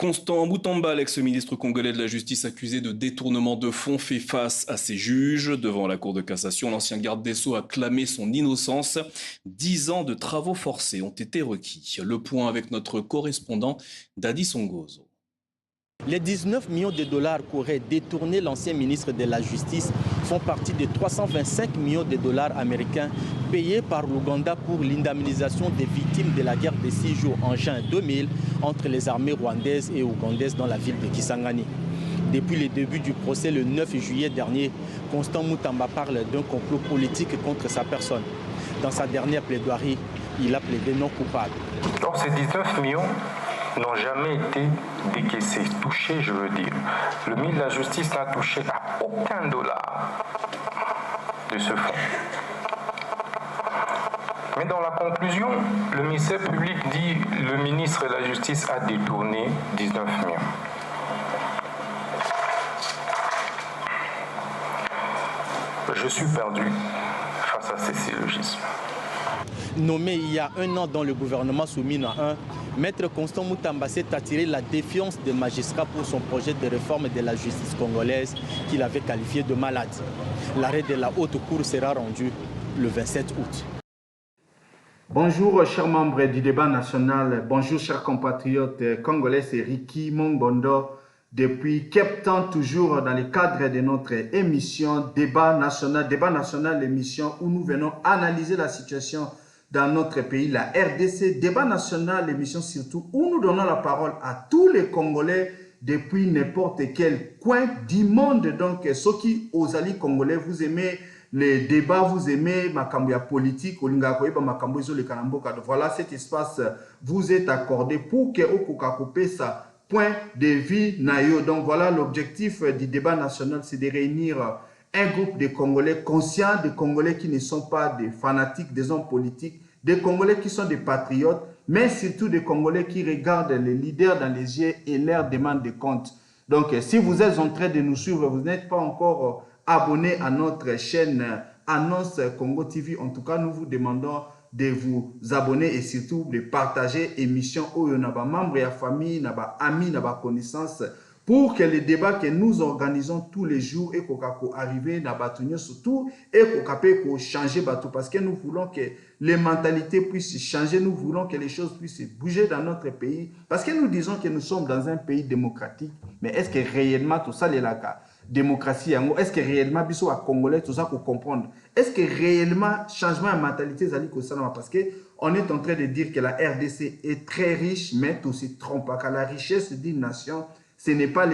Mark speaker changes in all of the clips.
Speaker 1: Constant Mutamba, l'ex-ministre congolais de la Justice accusé de détournement de fonds, fait face à ses juges. Devant la Cour de cassation, l'ancien garde des Sceaux a clamé son innocence. 10 ans de travaux forcés ont été requis. Le point avec notre correspondant Dadi Songozo.
Speaker 2: Les 19 millions de dollars qu'aurait détourné l'ancien ministre de la Justice font partie des 325 millions de dollars américains payés par l'Ouganda pour l'indemnisation des victimes de la guerre des 6 jours en juin 2000 entre les armées rwandaises et ougandaises dans la ville de Kisangani. Depuis le début du procès le 9 juillet dernier, Constant Mutamba parle d'un complot politique contre sa personne. Dans sa dernière plaidoirie, il a plaidé non coupable.
Speaker 3: Donc ces 19 millions n'ont jamais été décaissés, touchés, je veux dire. Le ministre de la Justice n'a touché à aucun dollar de ce fonds. Mais dans la conclusion, le ministère public dit que le ministre de la Justice a détourné 19 millions. Je suis perdu face à ces syllogismes.
Speaker 2: Nommé il y a un an dans le gouvernement Soumina 1, Maître Constant Mutamba s'est attiré la défiance des magistrats pour son projet de réforme de la justice congolaise qu'il avait qualifié de malade. L'arrêt de la haute cour sera rendu le 27 août.
Speaker 4: Bonjour chers membres du débat national, bonjour chers compatriotes congolais, c'est Ricky Mongondo depuis Cape Town, toujours dans le cadre de notre émission Débat national, l'émission où nous venons analyser la situation dans notre pays, la RDC, Débat national, l'émission surtout où nous donnons la parole à tous les Congolais depuis n'importe quel coin du monde. Donc, ceux qui osali Congolais, vous aimez les débats, vous aimez Makambouya politique, voilà, cet espace vous est accordé pour que Okakope ça point de vue naïo. Donc voilà, l'objectif du débat national, c'est de réunir un groupe de Congolais conscients, des Congolais qui ne sont pas des fanatiques, des hommes politiques, des Congolais qui sont des patriotes, mais surtout des Congolais qui regardent les leaders dans les yeux et leur demandent des comptes. Donc si vous êtes en train de nous suivre, vous n'êtes pas encore abonné à notre chaîne Annonce Congo TV, en tout cas nous vous demandons de vous abonner et surtout de partager l'émission où il y a des membres et famille, des amis, des connaissances pour que les débats que nous organisons tous les jours et qu'on arrive à bâtonner surtout et qu'on changer bateau parce que nous voulons que les mentalités puissent changer, nous voulons que les choses puissent bouger dans notre pays parce que nous disons que nous sommes dans un pays démocratique, mais est-ce que réellement tout ça est là? Démocratie, est-ce que réellement biso à Congolais tout ça pour comprendre? Est-ce que réellement changement de mentalité parce que on est en train de dire que la RDC est très riche, mais tout se trompe pas. La richesse d'une nation, ce n'est pas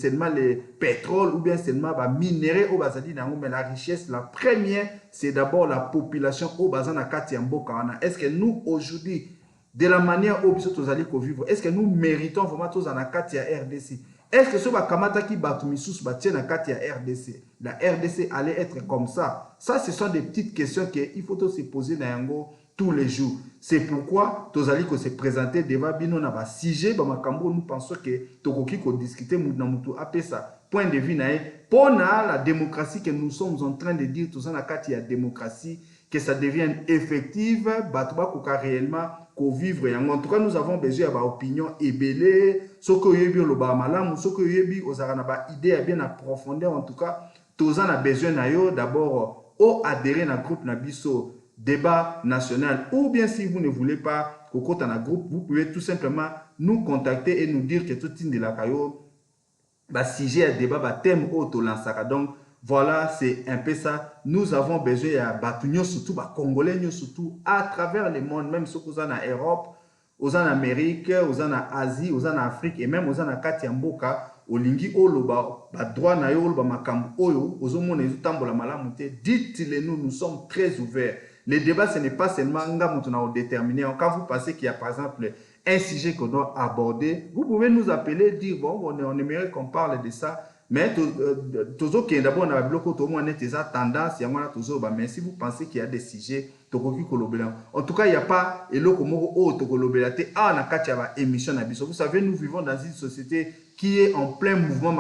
Speaker 4: seulement les pétroles ou bien seulement les minéraux au Bazadi, mais la richesse, la première, c'est d'abord la population au Bazana Katiamboka. Est-ce que nous aujourd'hui, de la manière où nous allons vivre, est-ce que nous méritons vraiment tous en Katia RDC? Est-ce que ce Bakamata qui Batumisus Batien à Katia RDC, la RDC allait être comme ça? Ça, ce sont des petites questions qu'il faut se poser dans Yango tous les jours. C'est pourquoi Tozali ko se présenter devant bino na ba sujet ba makambo, nous pensons que tokoki ko discuter na mutu apesa point de vue nae pour la démocratie que nous sommes en train de dire tout ça na Katia démocratie, que ça devienne effective, batuba koka réellement qu'on vivre. En tout cas, nous avons besoin d'opinions ébélées, ce que yebi le ba malamu, ce que yebi ozarana ba idée à bien approfondir. En tout cas, tous en a besoin d'abord au adhérer à un groupe nabiso débat national, ou bien si vous ne voulez pas qu'on un groupe, vous pouvez tout simplement nous contacter et nous dire que tout de la caillou, bah sujet à débat, bah thème auto lansaka. Donc voilà, c'est un peu ça. Nous avons besoin de battre surtout, bah Congolais surtout à travers le monde, même ceux qui sont en Europe, aux en Amérique, aux en Asie, aux en Afrique et même aux en Katiamboka. Olingi oloba ba droit na yo ba makambo oyo ozomona ezotambola malamu te, dites-le nous, nous sommes très ouverts. Les débats, ce n'est pas seulement déterminé. Quand vous pensez qu'il y a par exemple un sujet qu'on doit aborder, vous pouvez nous appeler, dire bon, on aimerait qu'on parle de ça. Mais d'abord on a bloqué tout le monde tendance, mais si vous pensez qu'il y a des sujets, en tout cas il n'y a pas émission. Vous savez, nous vivons dans une société qui est en plein mouvement.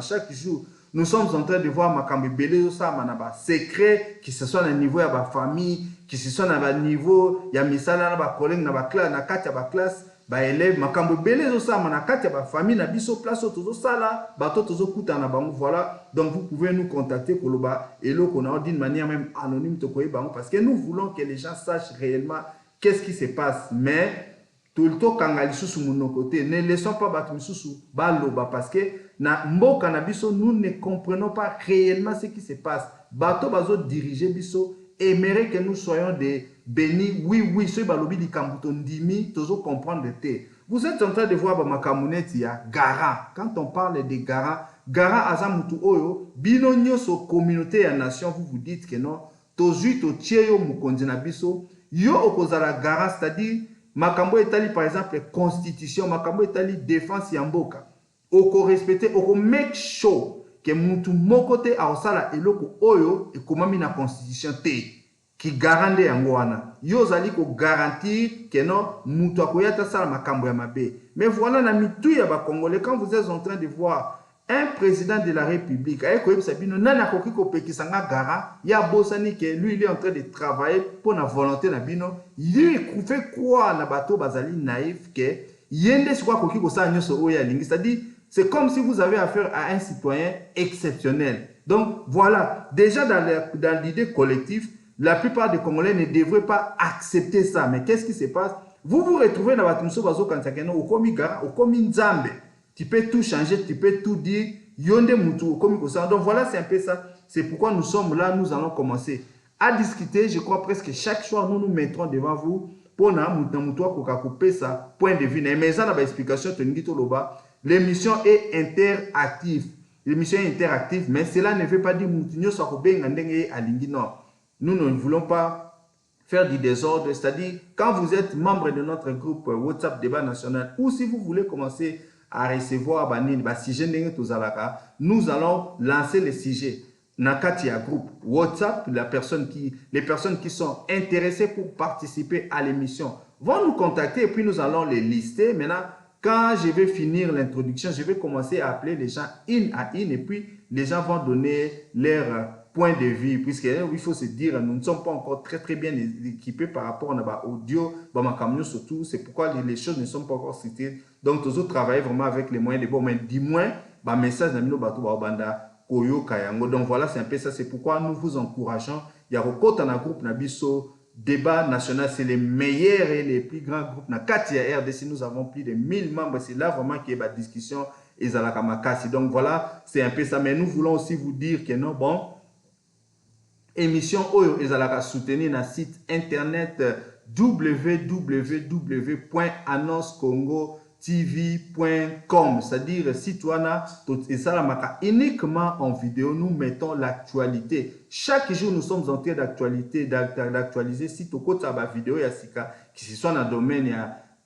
Speaker 4: Chaque jour nous sommes en train de voir Makambi Belé secret, que ce soit au niveau de la famille, que ce soit au niveau de la misala, de la collègue, de la classe, ba élève makambo belé zo sa manakati ba famille na biso place tozo sala bato tozo kuta na bango. Voilà, donc vous pouvez nous contacter koloba eloko na d'une manière même anonyme to koyi bango, parce que nous voulons que les gens sachent réellement qu'est-ce qui se passe. Mais tout le temps quand ali susu mon côté, ne laissons pas bato susu ba loba, parce que na mboka na biso nous ne comprenons pas réellement ce qui se passe. Bato bazo diriger biso aimerait que nous soyons des bénis. Oui, ce balobi di kambuto ndimi, tozo comprendre le thé. Vous êtes en train de voir ma kamuneti ya Gara. Quand on parle de Gara, Gara azamutu oyo, bino nyoso communauté ya nation, vous vous dites que non, tozui to tieyo mukonzi na biso, yo okozala Gara, c'est-à-dire, makambo etali par exemple constitution, makambo etali défense ya mboka. Oko respecter, oko make sure que mutu mokote a osala eloko oyo ekomami na constitution te qui garande yango wana yo zali ko garantir que non mutu akoyata sala makambo ya mabe. Mais voilà na mitu ya ba Congolais, quand vous êtes en train de voir un président de la République aye koyebisa bino nana koki ko pekisa nga Gara ya bosani que lui il est en train de travailler pour la volonté na bino, il fait quoi na bato bazali naïf que yende sikwa koki ko sa nyoso oya lingi, c'est-à-dire c'est comme si vous avez affaire à un citoyen exceptionnel. Donc voilà, déjà dans l'idée collective, la plupart des Congolais ne devraient pas accepter ça. Mais qu'est-ce qui se passe? Vous vous retrouvez dans votre mission bazo kansakeno okomi Gara, okomi Nzambe. Tu peux tout changer, tu peux tout dire. Yonde mutu okomi kosa. Donc voilà, c'est un peu ça. C'est pourquoi nous sommes là, nous allons commencer à discuter. Je crois presque chaque soir, nous nous mettrons devant vous pour na mutu kokakupe ça point de vue. Mais ça na ba explication tongi to loba. L'émission est interactive. L'émission est interactive, mais cela ne veut pas dire que nous ne voulons pas faire du désordre. C'est-à-dire, quand vous êtes membre de notre groupe WhatsApp Débat National, ou si vous voulez commencer à recevoir nous allons lancer les sujets. Nakatia groupe WhatsApp, les personnes qui sont intéressées pour participer à l'émission vont nous contacter et puis nous allons les lister. Maintenant, quand je vais finir l'introduction, je vais commencer à appeler les gens une à une et puis les gens vont donner leur point de vue. Puisqu'il faut se dire, nous ne sommes pas encore très bien équipés par rapport à l'audio, surtout. C'est pourquoi les choses ne sont pas encore citées. Donc, tous autres travaillent vraiment avec les moyens de bon, mais du moins, message donc voilà, c'est un peu ça. C'est pourquoi nous vous encourageons. Il y a un groupe Nabiso. Débat national, c'est les meilleurs et les plus grands groupes. Na Katia RDC, nous avons plus de 1000 membres. C'est là vraiment qu'il y a une discussion. Donc voilà, c'est un peu ça. Mais nous voulons aussi vous dire que non, bon, émission Oyo Ezalaka soutenir na site internet www.annoncecongotv.com, c'est-à-dire site wana uniquement en vidéo. Nous mettons l'actualité chaque jour. Nous sommes en train d'actualiser site au côté de la vidéo ya sika, que ce soit dans le domaine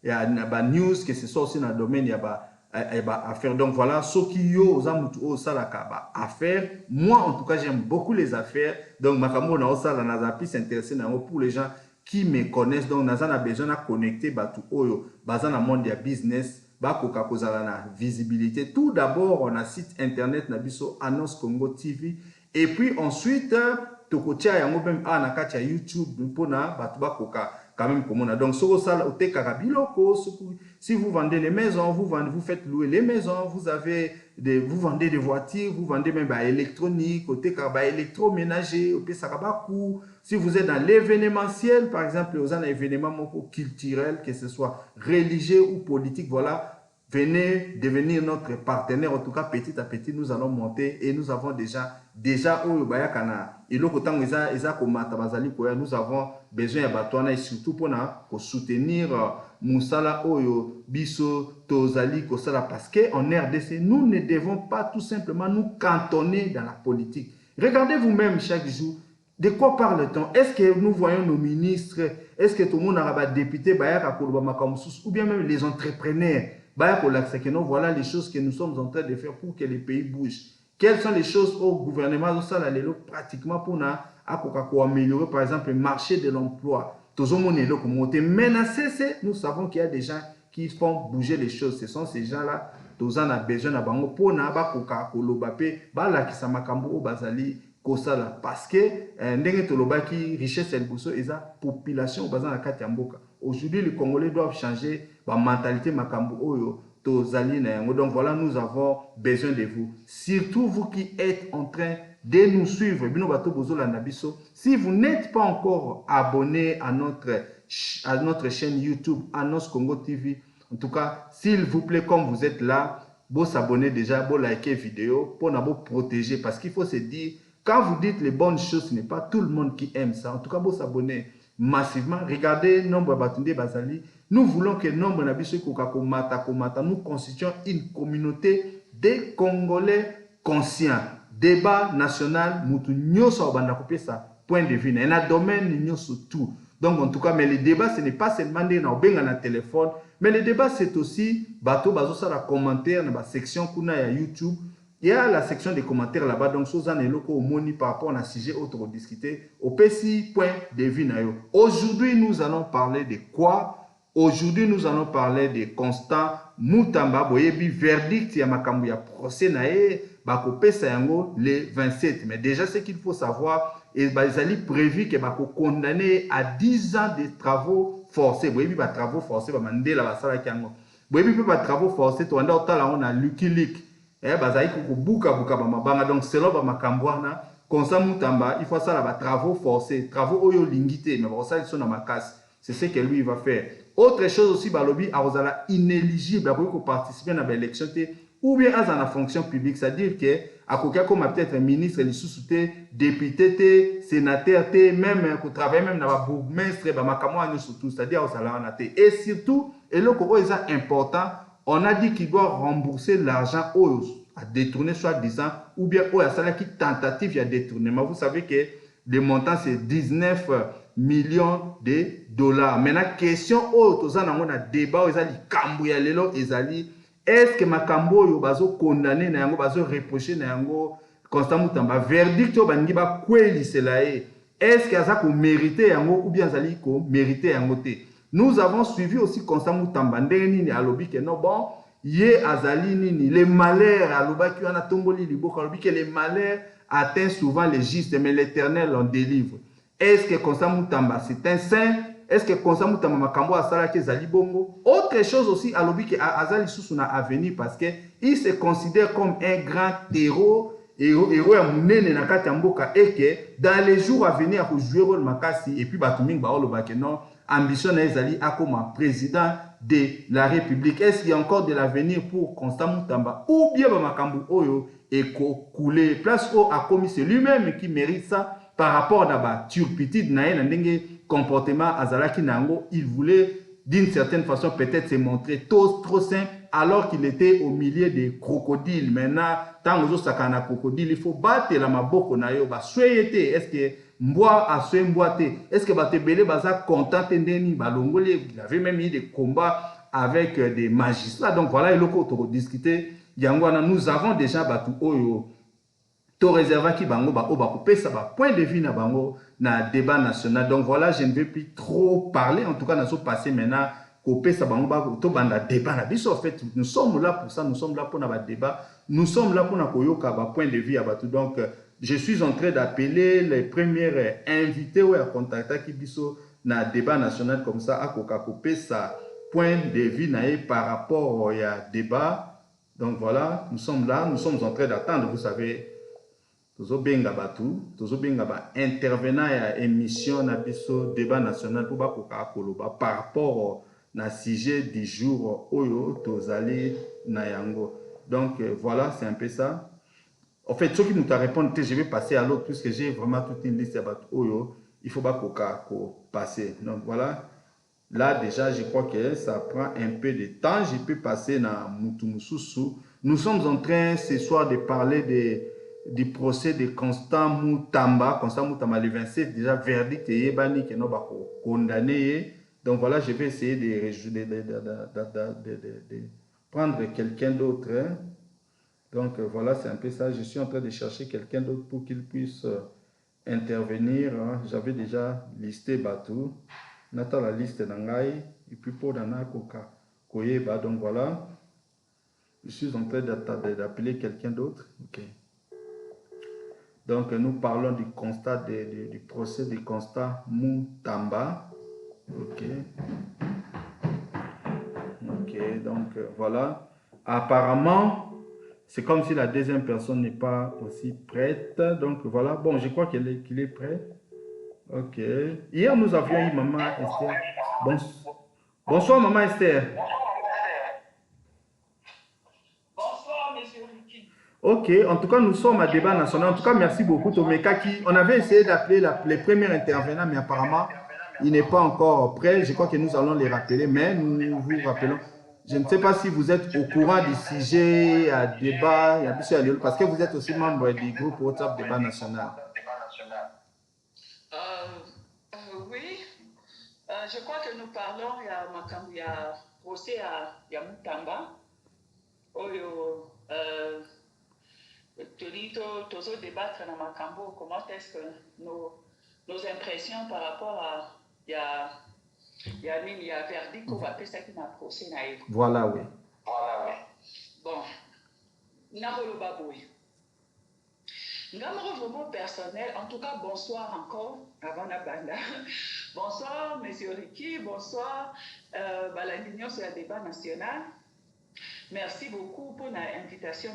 Speaker 4: ya news, que ce soit aussi dans le domaine ya affaires. Donc voilà, ceux qui yo zamutu salaka affaires. Moi en tout cas j'aime beaucoup les affaires. Donc makambo na osala na zapi s'intéresser pour les gens qui me connaissent. Donc, nous avons besoin de connecter tout oyo, dans le monde du business, na visibilité. Tout d'abord, on a site internet Nabiso Annonce Congo TV. Et puis ensuite, tokotia yango même na kati ya YouTube pour na batuba quand même comme on a. Donc, si vous vendez les maisons, vous faites louer les maisons, vous vendez des voitures, vous vendez même électronique, électroménager, si vous êtes dans l'événementiel, par exemple, vous avez un événement culturel, que ce soit religieux ou politique, voilà, venez devenir notre partenaire. En tout cas, petit à petit, nous allons monter et nous avons déjà nous avons besoin de batouana et surtout pour soutenir Moussala Oyo Biso Tozali Kosala, parce qu'en RDC, nous ne devons pas tout simplement nous cantonner dans la politique. Regardez vous-même chaque jour. De quoi parle-t-on? Est-ce que nous voyons nos ministres? Est-ce que tout le monde a des députés ou bien même les entrepreneurs? Voilà les choses que nous sommes en train de faire pour que les pays bougent. Quelles sont les choses au gouvernement pratiquement pour améliorer par exemple le marché de l'emploi? Nous savons qu'il y a des gens qui font bouger les choses. Ce sont ces gens-là. Tous en a besoin de bango pour na ba koka kolobapé ba la kisamakambo o bazali kosala, parce que ndenge tolobaki richesse el buso eza population bazana kati ya mboka. aujourd'hui, les Congolais doivent changer la mentalité makambo oyo. Donc voilà, nous avons besoin de vous. Surtout vous qui êtes en train de nous suivre. Si vous n'êtes pas encore abonné à notre chaîne YouTube, Anos Congo TV, en tout cas, s'il vous plaît, comme vous êtes là, vous s'abonner déjà, vous liker vidéo pour nous protéger. Parce qu'il faut se dire, quand vous dites les bonnes choses, ce n'est pas tout le monde qui aime ça. En tout cas, vous s'abonner massivement. Regardez nombre Batunde Bazali. Nous voulons que nombre Nabiso Komata, nous constituons une communauté de Congolais conscients. Débat national, Moutou Nyoso Bandakopé ça, point de vue. Il y a un domaine Nyoso tout. Donc en tout cas, mais les débats, ce n'est pas seulement des téléphone, mais les débats, c'est aussi bateau, bazo ça la commentaire dans la section kuna ya YouTube. Il y a la section des commentaires là-bas, donc Sozan et Loko Moni par rapport à un sujet autre discuter au PC point de vue. Aujourd'hui, nous allons parler de quoi? Aujourd'hui, nous allons parler de Constant Mutamba, boyebi verdict ya makambu ya procès nae bako pesa yango le 27. Mais déjà, ce qu'il faut savoir, ils ont prévu que bako condamné à 10 ans de travaux forcés. Boyebi ba travaux forcés ba mandela ba sala kiango. Boyebi ba travaux forcés to anda otala on a Lucky Leak. Bazali ko buka ba mabanga, donc selon ba makambu wana Constant Mutamba, il faut ça ba travaux forcés, travaux oyo lingité, mais bon ça ils sont dans ma casse. C'est ce que lui va faire. Autre chose aussi, Balobi, Arozala inéligible pour participer à l'élection ou bien à la fonction publique. C'est-à-dire que, à quoi comme peut-être ministre, député, sénateur, même qu'on travaille même dans le bourgmestre, c'est-à-dire et surtout, et là, c'est important, on a dit qu'il doit rembourser l'argent à détourner, soi-disant, ou bien à ça qui tentative de détournement. Vous savez que le montant, c'est 19 millions de dollars. Maintenant, question autre, on a débat, est-ce que Makambo yo bazo condamné na yango, bazo reproché na yango, Constant Mutamba, verdict yo bangi ba kweli selae, est-ce que ça ko mérité yango ou bien zali ko mérité yango te? Nous avons suivi aussi Constant Mutamba ndeni ni alobi que non bon, ye azali nini, les malheurs aloba ki wana tomboli liboka alobi que les malheurs atteignent souvent les justes, mais l'Éternel en délivre. Est-ce que Constant Mutamba c'est un saint? Est-ce que Constant Mutamba makambo asala ke zali bongo? Autre chose aussi, alobi ke azali sous na avenir parce que il se considère comme un grand héros ya munene na kati ya mboka et que dans les jours à venir ako jouer rôle makasi et puis batuming ba oloba ke non ambition na ezali akoma président de la République. Est-ce qu'il y a encore de l'avenir pour Constant Mutamba ou bien ba makambo oyo eko couler place au a commis c'est lui-même qui mérite ça par rapport à la turpitude na ndenge comportement azalaki nango, il voulait d'une certaine façon peut-être se montrer trop simple alors qu'il était au milieu des crocodiles. Maintenant, tant que sakana crocodile, il faut battre la maboko na yo ba soyete. Est-ce que mboa a soye mboate? Est-ce que ba te belé baza content ndeni ba longolé? Il avait même eu des combats avec des magistrats. Donc voilà, il faut discuter. Yangwana, nous avons déjà battu oyo. To réserva qui bango ba oba couper ça ba point de vue na bango na débat national. Donc voilà, je ne vais plus trop parler. En tout cas, nous sommes passés maintenant couper ça bango ba to banda débat na biso. En fait, nous sommes là pour ça, nous sommes là pour na débat, nous sommes là pour na koyoka ba point de vue abatu. Donc je suis en train d'appeler les premiers invités ou à contacter qui biso na débat national comme ça à koka couper ça point de vue na par rapport au débat. Donc voilà, nous sommes là, nous sommes en train d'attendre, vous savez. Tozo benga intervenant à émission na biso débat national pour bakoka koloba par rapport na sujet du jour oyo tozali na yango. Donc voilà, c'est un peu ça. En fait, ceux qui nous t'a répondu, je vais passer à l'autre puisque j'ai vraiment toute une liste de oyo, il faut bakoka passer. Donc voilà. Là déjà, je crois que ça prend un peu de temps, je peux passer na Mutumususu. Nous sommes en train ce soir de parler du procès de Constant Mutamba. Constant Mutamba, le 27, déjà verdict et Yébani qui n'ont pas condamné. Donc voilà, je vais essayer de prendre quelqu'un d'autre. Hein. Donc voilà, c'est un peu ça. Je suis en train de chercher quelqu'un d'autre pour qu'il puisse intervenir. Hein. J'avais déjà listé Batou. Nata la liste d'Angaï. Et puis pour Dana Koka Koyeba. Donc voilà. Je suis en train d'appeler quelqu'un d'autre. Ok. Donc, nous parlons du constat du procès de Constant Mutamba. Ok. Ok, donc voilà. Apparemment, c'est comme si la deuxième personne n'est pas aussi prête. Donc voilà. Bon, je crois qu'il est prêt. Ok. Hier, nous avions eu Maman Esther. Bonsoir, Maman Esther.
Speaker 5: Bonsoir, monsieur Ricky.
Speaker 4: Ok, en tout cas, nous sommes à débat national. En tout cas, merci beaucoup, Tomeka, qui on avait essayé d'appeler les premiers intervenants, mais apparemment, il n'est pas encore prêt. Je crois que nous allons les rappeler, mais nous vous rappelons. Je ne sais pas si vous êtes au courant du sujet à débat, parce que vous êtes aussi membre du groupe WhatsApp Débat National.
Speaker 5: Oui, je crois que nous parlons, il y a procès à Mutamba. Toujours débattre dans Makambo, comment est-ce que nos impressions par rapport à il y a verdict qu'on va appeler ça qui n'a procès naïf.
Speaker 4: Voilà, oui.
Speaker 5: Bon, Naholo Baboui. Ngamro vraiment personnel, en tout cas bonsoir encore avant la banda. Bonsoir monsieur Ricky, bonsoir l'Union sur le débat national. Merci beaucoup pour l'invitation.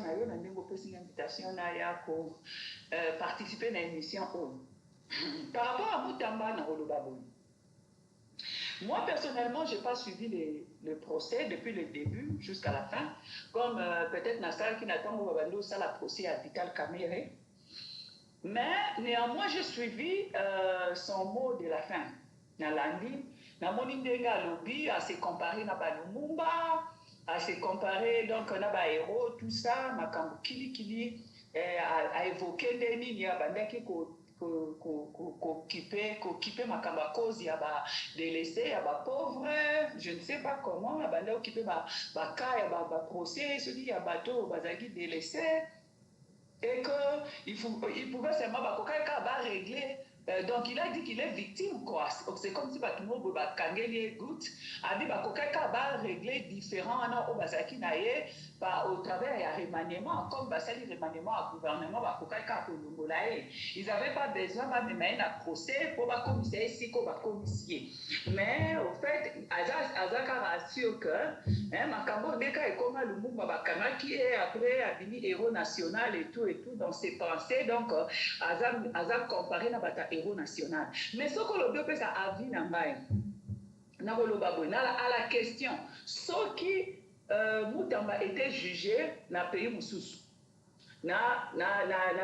Speaker 5: Pour participer à l'émission. Par rapport à Mutamba Naholobabo, moi personnellement, je n'ai pas suivi le procès depuis le début jusqu'à la fin, comme peut-être Nassal qui n'attend pas ça la procès à Vital Kamere. Mais néanmoins, j'ai suivi son mot de la fin. Nalandi, Namonindenga Lobi, à se comparer à Lumumba, à se comparer donc on a héros, tout ça, Makambo Kili, à évoquer des lignes, à bandaki qu'occupé Makamba cause, il y a délaissé, il y a pauvre, je ne sais pas comment, à bandaki occupé cas, il y a procès, celui il y a bateau, bazaki délaissé. Et qu'il pouvait seulement régler. Donc il a dit qu'il est victime, quoi. C'est comme si tout le monde a gagné goutte. Il a dit qu'il régler différent au travers du remaniement, comme le remaniement au gouvernement, ils n'avaient pas besoin de mettre un procès pour le commissaire ici, pour le commissaire. Mais au fait, Azaka rassure que Makambo Ndeka est comme le Lumumba qui est après avini héros national et tout dans ses pensées. Donc, Azam comparé à bata héros national. Mais ce que le deux ça a vu dans la question, ce qui Mutamba était jugé dans le pays Moussous. Na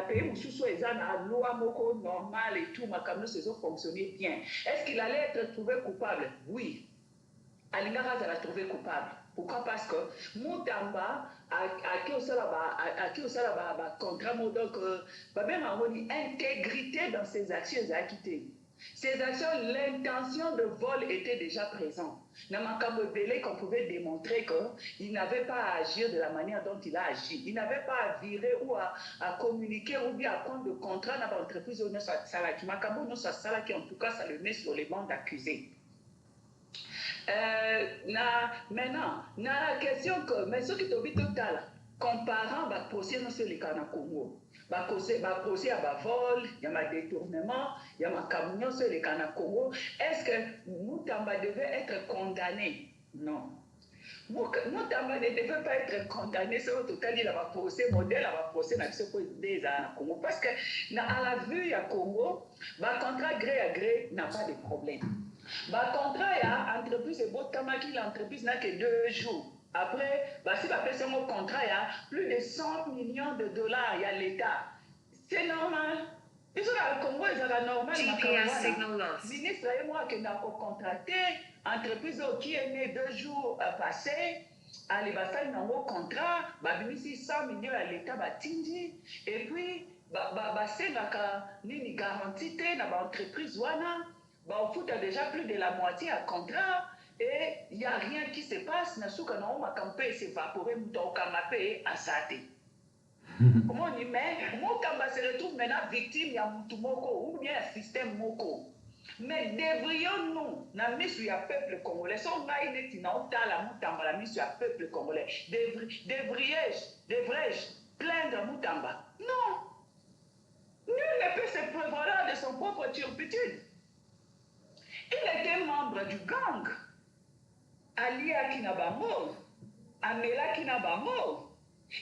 Speaker 5: pays Moussous, ils ont la loi moko normale et tout, Makambo se sont fonctionné bien. Est-ce qu'il allait être trouvé coupable? Oui. Alingara a trouvé coupable. Pourquoi? Parce que Mutamba a qui au contrat, donc intégrité dans ses actions à quitter. Ces actions, l'intention de vol était déjà présente. Namakambo Belé qu'on pouvait démontrer qu'il n'avait pas à agir de la manière dont il a agi. Il n'avait pas à virer ou à communiquer ou bien à prendre de contrat dans l'entreprise ou Salaki. Makambo non Salaki, en tout cas, ça le met sur les bancs d'accusés. Maintenant, la question que, mais ce qui est au total, comparant le procès dans le cas de Congo, le procès à vol, il y a un détournement, il y a un camion sur le cas de Congo, est-ce que Mutamba devait être condamné? Non. Mutamba ne devait pas être condamné sur le total, il y a un procès modèle, un procès dans le Congo, parce que à la vue, il y a Congo, le contrat gré à gré n'a pas de problème. Le contrat, il y a entreprise et Botamaki, l'entreprise n'a que 2 jours. Après, si la personne au contrat, il y a plus de 100 millions de dollars, il y a l'État. C'est normal. Ils sont là, le Congo, ils sont là, normal. Le ministre et moi, qui avons contracté, entreprise qui est née 2 jours passés, à l'Ébassal, dans le contrat, il y a 100 millions à l'État, et puis, c'est une garantie dans l'entreprise. Au foot a déjà plus de la moitié à contrat et il n'y a rien qui se passe. Nakampe s'évaporer, Moutokamapé à Sate. Comment on dit, mais Moutamba se retrouve maintenant victime, il y a Moutoumoko ou bien un système Moko. Mais devrions-nous, la mise sur le peuple congolais, si on a une étinante à la Moutamba, la mise sur le peuple congolais, devrais-je plaindre Moutamba? Non. Nul ne peut se prévaloir de son propre turpitude. Il était membre du gang. Alia Kinabango, Amela Kinabango.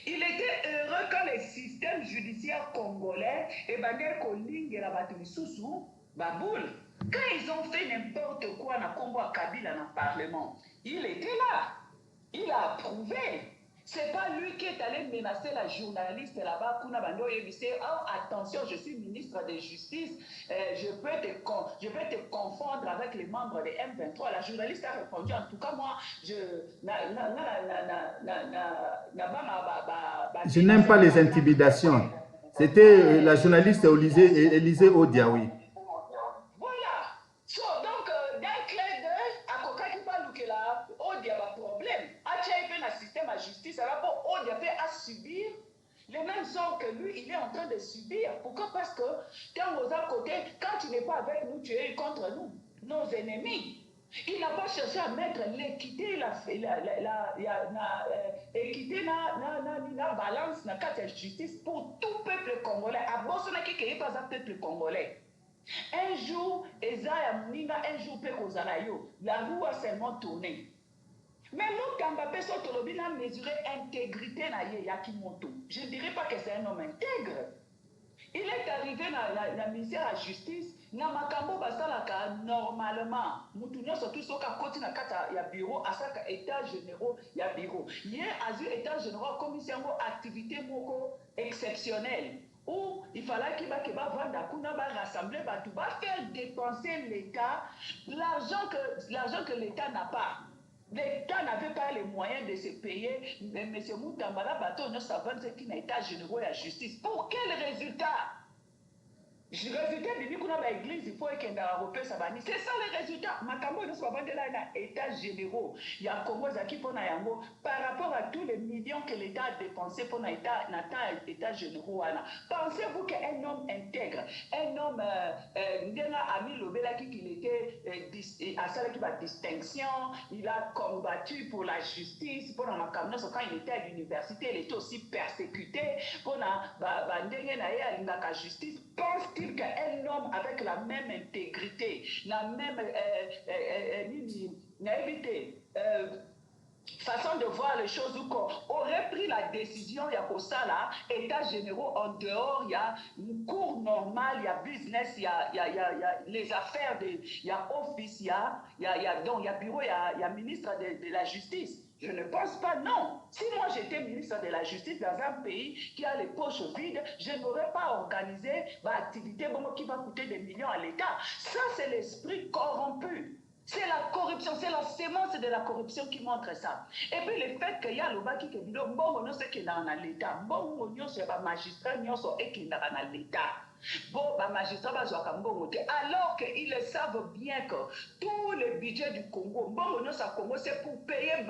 Speaker 5: Il était heureux quand les systèmes judiciaires congolais et Baner Koling et la Batuisusu, Baboul, quand ils ont fait n'importe quoi dans Congo à Kabila dans le Parlement, il était là. Il a approuvé. C'est pas lui qui est allé menacer la journaliste là-bas, Kuna Bando Yebise. Oh, attention, je suis ministre de Justice, je peux te confondre avec les membres de M23. La journaliste a répondu, en tout cas, moi,
Speaker 4: je n'aime pas les intimidations. C'était la journaliste Élisée Odia, oui.
Speaker 5: Voilà. So, donc, d'un clair d'œil, à Koka qui parle que là, Odia a un problème. Il y a un système à justice, alors Odia fait à subir les mêmes sorts que lui, il est en train de subir. Pourquoi? Parce que dans aux à côté, quand tu n'es pas avec nous, tu es contre nous, nos ennemis. Il n'a pas cherché à mettre l'équité, la balance dans la justice pour tout peuple congolais. À Bosona qui n'est pas un peuple congolais. Un jour, un jour, la roue a seulement tourné. Mais Moutamba Peso Tolobi a mesuré l'intégrité de Yakimoto. Je ne dirais pas que c'est un homme intègre. Il est arrivé dans la ministère de la justice, na makambo basalaka normalement. Moutounyo surtout soka koti na kata ya bureau, asaka état généraux ya bureau. Hier, azu état généraux commission activité moko exceptionnelle. Où il fallait qu'il va vendre, qu'il va rassembler, qu'il va faire dépenser l'État, l'argent que l'État n'a pas. L'État n'avait pas les moyens de se payer, mais M. Moutambala Bato ne savait pas qu'il n'a état généraux et la justice. Pour quel résultat? Le résultat de l'église, il faut qu'il y ait un repère. C'est ça le résultat. Makambo ne soit pas de là, état généraux. Il y a Congo Zaki pour Nayango par rapport à tous les millions que l'État a dépensés pour l'État généraux. Pensez-vous qu'un homme intègre, un homme, Ami Lobela qui était à ça qui va distinction, il a combattu pour la justice, pour Makambo, quand il était à l'université, il était aussi persécuté, pour la justice. Pense-t-il qu'un homme avec la même intégrité, la même façon de voir les choses aurait pris la décision, il y a pour ça là, état généraux en dehors, il y a une cour normale, il y a business, il y a les affaires, il y a office, il y a bureau, il y a ministre de la justice. Je ne pense pas, non. Si moi j'étais ministre de la Justice dans un pays qui a les poches vides, je n'aurais pas organisé une activité qui va coûter des millions à l'État. Ça, c'est l'esprit corrompu. C'est la corruption, c'est la sémence de la corruption qui montre ça. Et puis le fait qu'il y a le bas qui est bon, on sait qu'il est dans l'État. Bon, on sait pas magistrat, on sait qu'il est dans l'État. Bon, magistrat, alors qu'ils savent bien que tout le budget du Congo, c'est pour payer le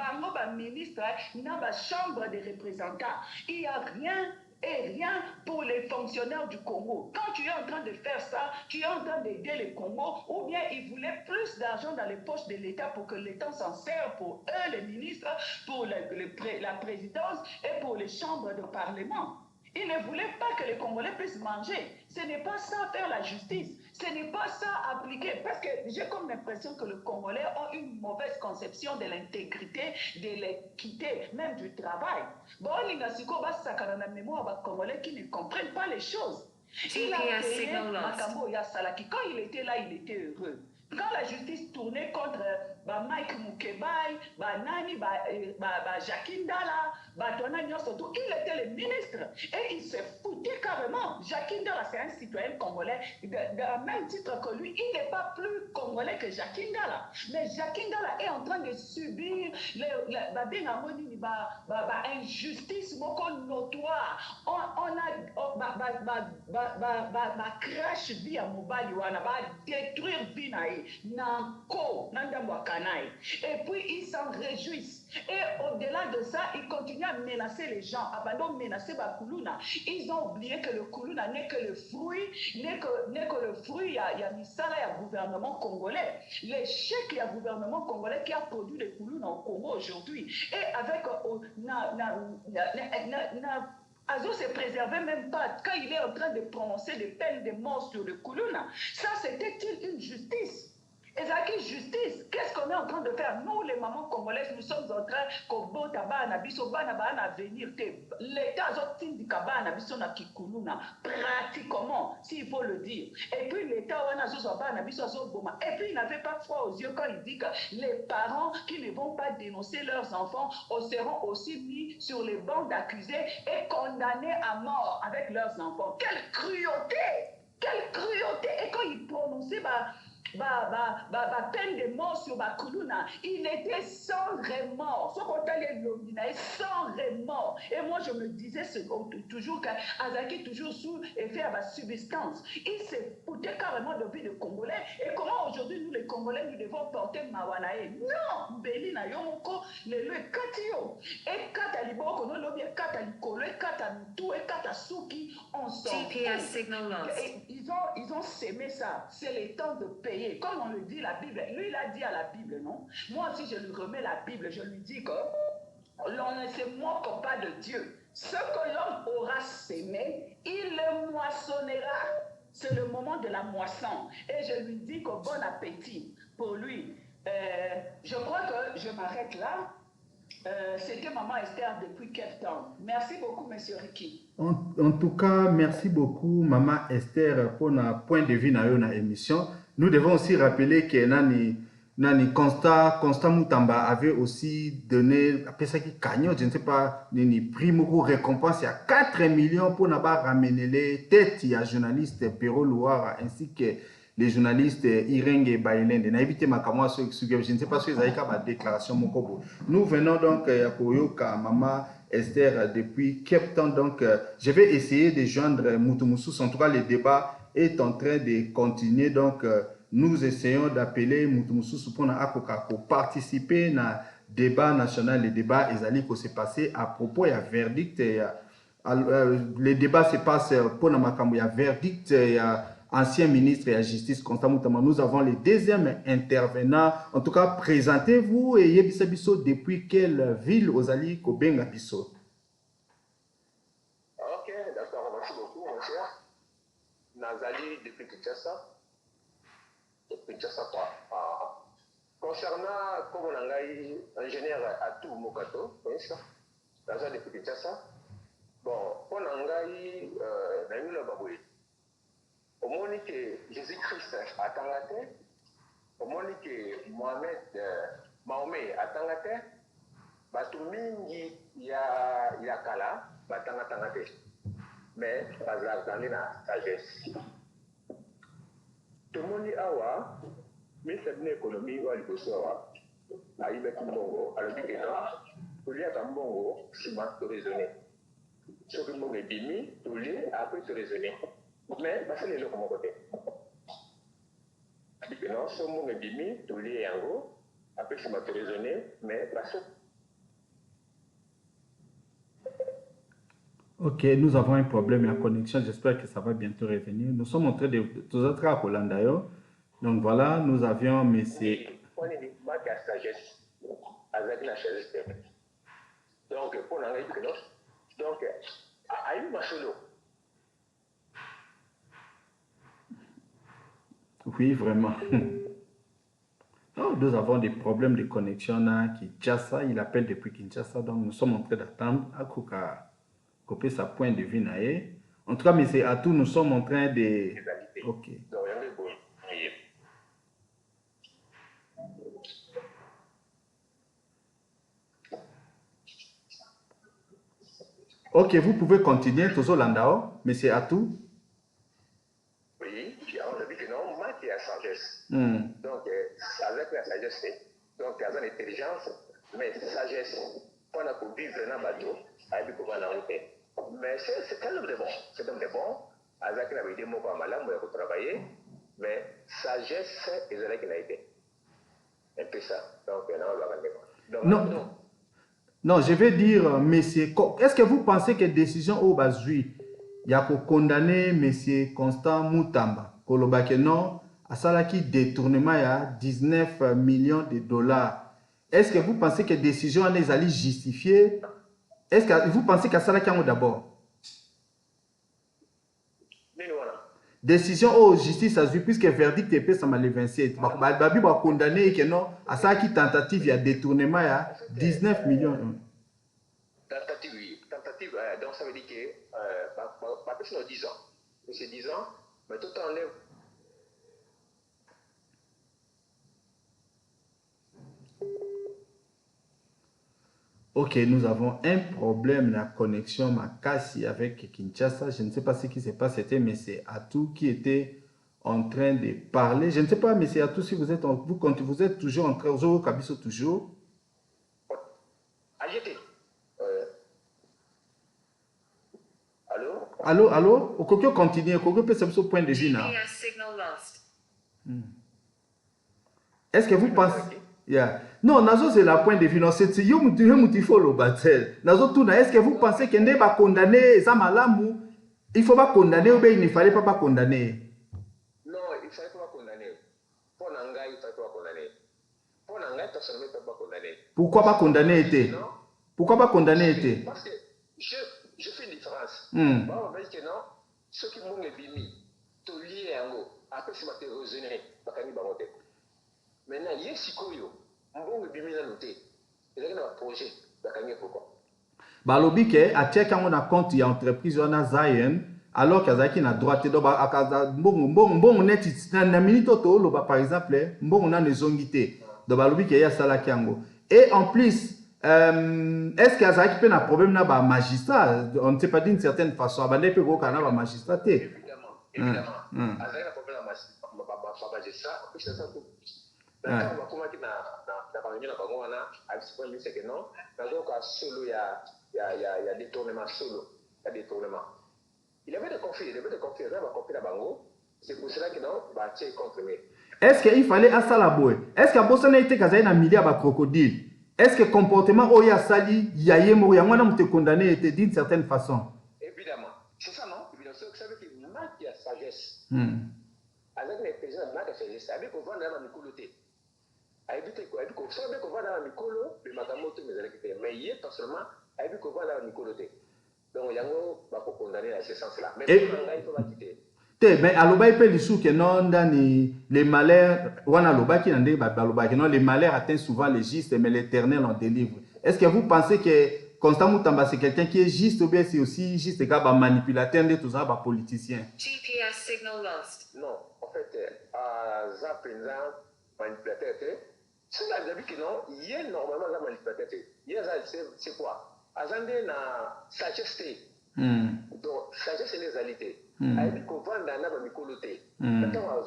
Speaker 5: ministre dans la chambre des représentants. Il n'y a rien et rien pour les fonctionnaires du Congo. Quand tu es en train de faire ça, tu es en train d'aider le Congo, ou bien ils voulaient plus d'argent dans les poches de l'État pour que l'État s'en serve pour eux, les ministres, pour la présidence et pour les chambres de parlement. Ils ne voulaient pas que les Congolais puissent manger. Ce n'est pas ça faire la justice. Ce n'est pas ça appliquer. Parce que j'ai comme l'impression que les Congolais ont une mauvaise conception de l'intégrité, de l'équité, même du travail. Bon, il y a mémoire Congolais qui ne comprennent pas les choses. Il a payé Makambo Yasalaki. Quand il était là, il était heureux. Quand la justice tournait contre Mike Mukebai, Nani, Jacques Ndala, il était le ministre et il se foutait carrément. Jacques Ndala, c'est un citoyen congolais, de même titre que lui, il n'est pas plus congolais que Jacques Ndala. Mais Jacques Ndala est en train de subir injustice notoire. On a crash vie à Mobali, on a détruire vie et puis ils s'en réjouissent. Et au-delà de ça, ils continuent à menacer les gens. Abandon menacer Bakuluna. Ils ont oublié que le Kuluna n'est que le fruit, n'est que le fruit, il y a Misala, il y a le gouvernement congolais. L'échec, il y a le gouvernement congolais qui a produit le Kuluna au Congo aujourd'hui. Et avec Azo se préservait même pas quand il est en train de prononcer des peines de mort sur le Kuluna. Ça, c'était-il une justice? Et Zaki justice. Qu'est-ce qu'on est en train de faire? Nous, les mamans congolaises, nous sommes en train de venir. L'État a pratiquement, s'il faut le dire. Et puis l'État et puis il n'avait pas froid aux yeux quand il dit que les parents qui ne vont pas dénoncer leurs enfants seront aussi mis sur les bancs d'accusés et condamnés à mort avec leurs enfants. Quelle cruauté! Quelle cruauté! Et quand il prononçait peine de mort sur Bakuluna, il était sans remords. Sans remords. Et moi, je me disais toujours qu'Azaki, toujours sous effet à ma substance. Il s'est foutu carrément de vie de Congolais. Et comment aujourd'hui, nous, les Congolais, nous devons porter Mawanae? Non! Belina, Yomoko, le Katio. Et Kataliboko, non, l'objet Katalikolo, et Katamitou, et Katasuki, on s'en
Speaker 6: GPS signal lost.
Speaker 5: Ils ont sémé ça. C'est le temps de payer. Comme on le dit la Bible, lui il a dit à la Bible, non? Moi aussi je lui remets la Bible, je lui dis que l'on ne se moque pas de Dieu. Ce que l'homme aura sémé, il le moissonnera. C'est le moment de la moisson. Et je lui dis que bon appétit pour lui. Je crois que je m'arrête là. C'était Maman Esther depuis Cape Town. Merci beaucoup, Monsieur Ricky.
Speaker 4: En tout cas, merci beaucoup, Maman Esther, pour notre point de vue dans la émission. Nous devons aussi rappeler que Constant Moutamba avait aussi donné, après ça qui gagne, je ne sais pas, une prime ou récompense à 4 millions pour ramener les têtes à journalistes Pero Louara ainsi que les journalistes Irenge Bailende. Je ne sais pas si vous avez une déclaration. Nous venons donc à Koyoka, Maman Esther, depuis Cape Town. Donc, je vais essayer de joindre Moutoumoussous. En tout cas, le débat est en train de continuer. Donc, nous essayons d'appeler Moutoumoussous pour participer au débat national. Le débat qui s'est passé à propos du verdict. Le débat se passe pour le verdict. Ancien ministre de la Justice, Constant Moutamba. Nous avons le deuxième intervenant. En tout cas, présentez-vous et Yebisa Bisso depuis quelle ville aux Ali Kobenga Bisso?
Speaker 7: Ok, d'accord, merci beaucoup, mon cher. Nazali depuis Kinshasa. Depuis Kinshasa, quoi. Concernant, comme on a eu ingénieur Atou Mokato, Nazali depuis Kinshasa. Bon, on a eu Namila Baboué. Au moment que Jésus-Christ a tangaté, au moment que Mahomet a tangaté, Batumingi ya kala, tangaté. Mais bazar dans la sagesse. Tout le monde awa, mais c'est une économie où il faut savoir. Aïe Kimbongo, à l'hôpital, pour lui à Kimbongo, c'est mal de raisonner. Ce que l'on est demi, tout lui après de raisonner. Mais c'est les locaux côté. Non, ce monde est demi, tout lié en haut. Après, c'est ma raisonner, mais parce
Speaker 4: Ok, nous avons un problème de la connexion. J'espère que ça va bientôt revenir. Nous sommes en train de tous autres à Hollande. Donc voilà, nous avions monsieur.
Speaker 7: On est dit la sagesse avec la sagesse. Donc, pour l'anglais, donc, à une machine.
Speaker 4: Oui, vraiment. Oh, nous avons des problèmes de connexion à Kinshasa. Il appelle depuis Kinshasa. Donc, nous sommes en train d'attendre à couper sa point de vue. En tout cas, mais c'est à tout, nous sommes en train de... Ok. Ok, vous pouvez continuer, Tozo Landao, mais c'est à tout.
Speaker 7: Donc, avec la sagesse, donc, il y a l'intelligence, mais sagesse, on a pour vivre dans le bateau, avec le pouvoir dans le pays. Mais c'est un homme de bon. C'est un homme de bon. Avec la vie de mon malade, moi, pour travailler, mais sagesse, ils ont été. Un peu ça. Donc, on va
Speaker 4: non. Non, je vais dire, monsieur, est-ce que vous pensez que décision au Bazui, il y a pour condamner monsieur Constant Moutamba, Kolobake non, à Salaki détournement il y a 19 millions de dollars. Est-ce que vous pensez que décision les allait justifier? Est-ce que vous pensez qu'à Salaki d'abord? décision au justice azui puisque verdict est payé le 27 babi ba condamné que non à ça qui tentative il y a détournement il y a 19 millions
Speaker 7: tentative oui tentative donc ça veut dire que personne 10 ans et c'est 10 ans mais tout enlève.
Speaker 4: Ok, nous avons un problème de connexion Makassi avec Kinshasa. Je ne sais pas ce qui s'est passé, mais c'est Atou qui était en train de parler. Je ne sais pas, mais c'est Atou si vous êtes, quand vous êtes toujours en train de Kabiso toujours.
Speaker 7: Allô?
Speaker 4: Allô? Au coquille continue, au coquille peut se point de vue. Est-ce que vous pensez... Yeah. Non, Nazo c'est la point de vue. Non, c'est il faut le battre. Nazo tout est-ce que vous pensez qu'il n'est pas condamné ça malamou? Il faut pas condamner ou bien il ne fallait pas condamner?
Speaker 7: Non, il fallait pas condamner. Pour Nanga, il fallait pas condamner. Pour Nanga, personnellement, il fallait pas condamner.
Speaker 4: Pourquoi pas condamner était? Pourquoi pas condamner était?
Speaker 7: Parce que je fais une différence. Bon, on va dire que non, ceux qui m'ont bimi, tout lié en haut, après c'est ma raisonner, pas qu'à baroter. Maintenant, il y a Sikoyo, on va bimi la noter. Il y a un projet, pas qu'à pourquoi.
Speaker 4: Balobi ke a check on a compte il y a entreprise on a Zion alors qu'azaki na droite do ba akaza bon net na minute to lo ba par exemple bon on a nezongité do balobi ke ya sala kiango et en plus est-ce qu'azaki peut na problème na ba magistrat on ne sait pas d'une certaine façon abandé peut ko kana ba magistrat
Speaker 7: évidemment azaki na problème na magistrat puis ça tout d'accord on va commenter na réunion na bango wana a point c'est que non donc à solo il y a détournement solo, il y a détournement. Il y avait des conflits, il y avait la bango. C'est pour cela que non, bah tiens contre lui.
Speaker 4: Est-ce qu'il fallait à ça la boue? Est-ce qu'à Bossana était casé dans milliard de crocodile? Est-ce que le comportement Oya Sali, Yayemo, Yamana m'a condamné était d'une certaine façon?
Speaker 7: Évidemment. C'est ça non? Évidemment, ça veut dire qu'il manque de sagesse. Avec les présidents, il manque de sagesse. Avec qu'on va dans la micoloté. Avec qu'on va dans la micolo, le matamoto, mais il est pas seulement. Donc, il y a un condamné à ce sens-là. Mais il faut pas quitter.
Speaker 4: Mais aloba ipe lisu que non les malheurs wana aloba qui nande ba aloba que non les malheurs atteignent souvent les justes mais l'Éternel en délivre. Est-ce que vous pensez que Constant Moutamba c'est quelqu'un qui est juste ou bien c'est aussi juste un gars manipulateur de tout ça ba politicien?
Speaker 6: GPS signal lost.
Speaker 7: Non, en fait à Zapinza manipulateur c'est la vie que non, il y a normalement un manipulateur. Il y a c'est quoi? Azande na sagesse. Donc sagesse c'est les alités. Aïbi qu'on vend dans la micoloté. Attends,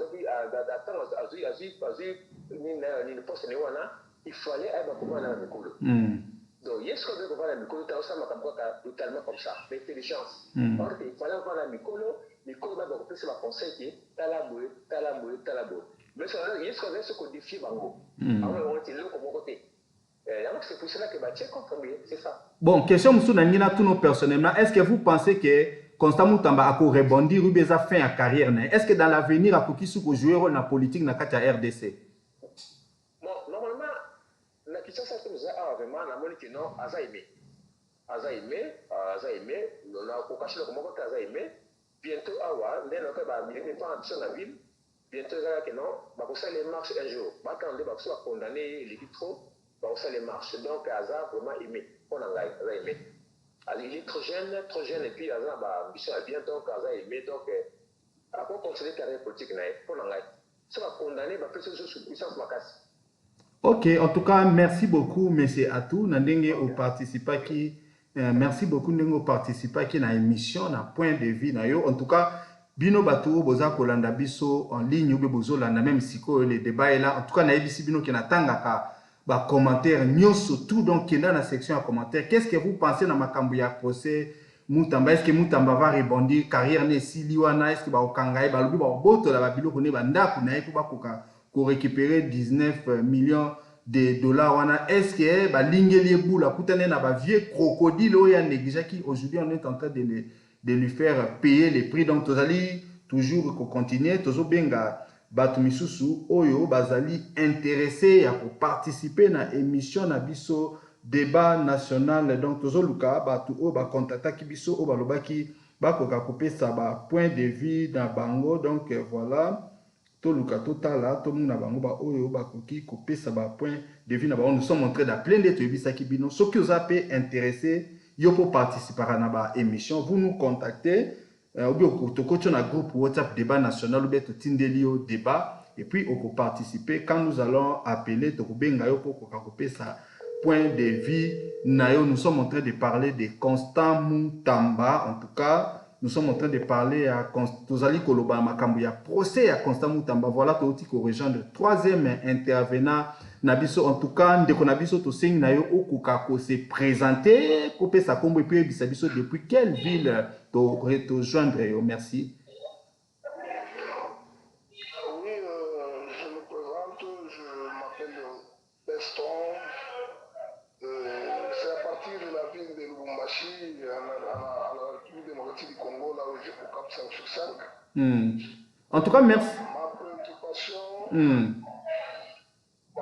Speaker 7: ni poste ne wana, il fallait aiba qu'on vend dans la micolo. Donc est-ce qu'on veut qu'on vend dans la micolo, ça m'a totalement comme ça. Mais c'est des chances. Or il fallait vendre la micolo va donc plus la conseil qui talaboué. Mais ça est-ce qu'on veut se codifier bango. Alors on est là comme côté. C'est pour cela que c'est ça.
Speaker 4: Bon, question Moussou Nangina, tout nos personnellement, est-ce que vous pensez que Constant Moutamba a rebondir ou bien a fait une carrière? Est-ce que dans l'avenir, a pu jouer rôle dans la politique dans la RDC?
Speaker 7: Bon, normalement, la question c'est que nous avons vraiment la que non, Azaïmé, on a caché le comment Azaïmé, bientôt, on est dans la ville, bientôt, non, ça les marches un jour, quand on va condamner les trop. Donc ça les marche. Donc Azar vraiment aimé. On a aimé. Alors il est trop jeune et puis Azar bah bien donc Azar aimé donc après considérer carrière politique on a ça va condamner va faire ce sous puissance macasse.
Speaker 4: Ok, en tout cas merci beaucoup monsieur Atou Nandenge au participa qui merci beaucoup Nandenge au participa qui na émission na point de vue na yo en tout cas bino batu boza kolanda biso en ligne ou bozo landa même siko le débat est là en tout cas na ebisi bino qui na tangaka ba commentaire nyoso tout donc dans la section à commentaire qu'est-ce que vous pensez dans makambo ya procès Moutamba est-ce que Moutamba va rebondir carrière ne siliwana est-ce que ba okangaye ba lobi ba boto la ba biloko ne ba ndako na ko ba ko récupérer 19 millions de dollars wana est-ce que ba lingeli bula kutane na ba vieux crocodile oya négligé qui aujourd'hui on est en train de lui faire payer les prix donc tozali toujours ko continuer tozo benga Batu misusu oyo bazali intéressé à participer na émission na biso débat national donc tozo luka batu o ba contacta ki biso o balobaki bakoka kopesa ba point de vue na bango donc voilà toluka totala tomona bango ba oyo bakoki kopesa ba point de vue na bango. Nous sommes en train d'appeler nde toyebisaki bino soki oza pe intéressé yo po participera na ba émission vous nous contactez ou bien tokoti na groupe WhatsApp débat national ou bien totindeli yo débat et puis on peut participer quand nous allons appeler tokobenga yo po koka kopesa point de vue nayo. Nous sommes en train de parler de Constant Mutamba. En tout cas, nous sommes en train de parler à Tozali Koloba Makambu ya procès à Constant Mutamba. Voilà toti ko rejoindre le troisième intervenant Nabiso. En tout cas, ndeko Nabiso to sing nayo okuka ko se présenter kopé sa kombo et puis bisabiso depuis quelle ville to rejoindre yo. Merci.
Speaker 8: Oui, je me présente, je m'appelle Beston. C'est à partir de la ville de Lubumbashi, à la République démocratique du Congo, là où j'ai mon cap 5 sur 5.
Speaker 4: En tout cas, merci.
Speaker 8: Ma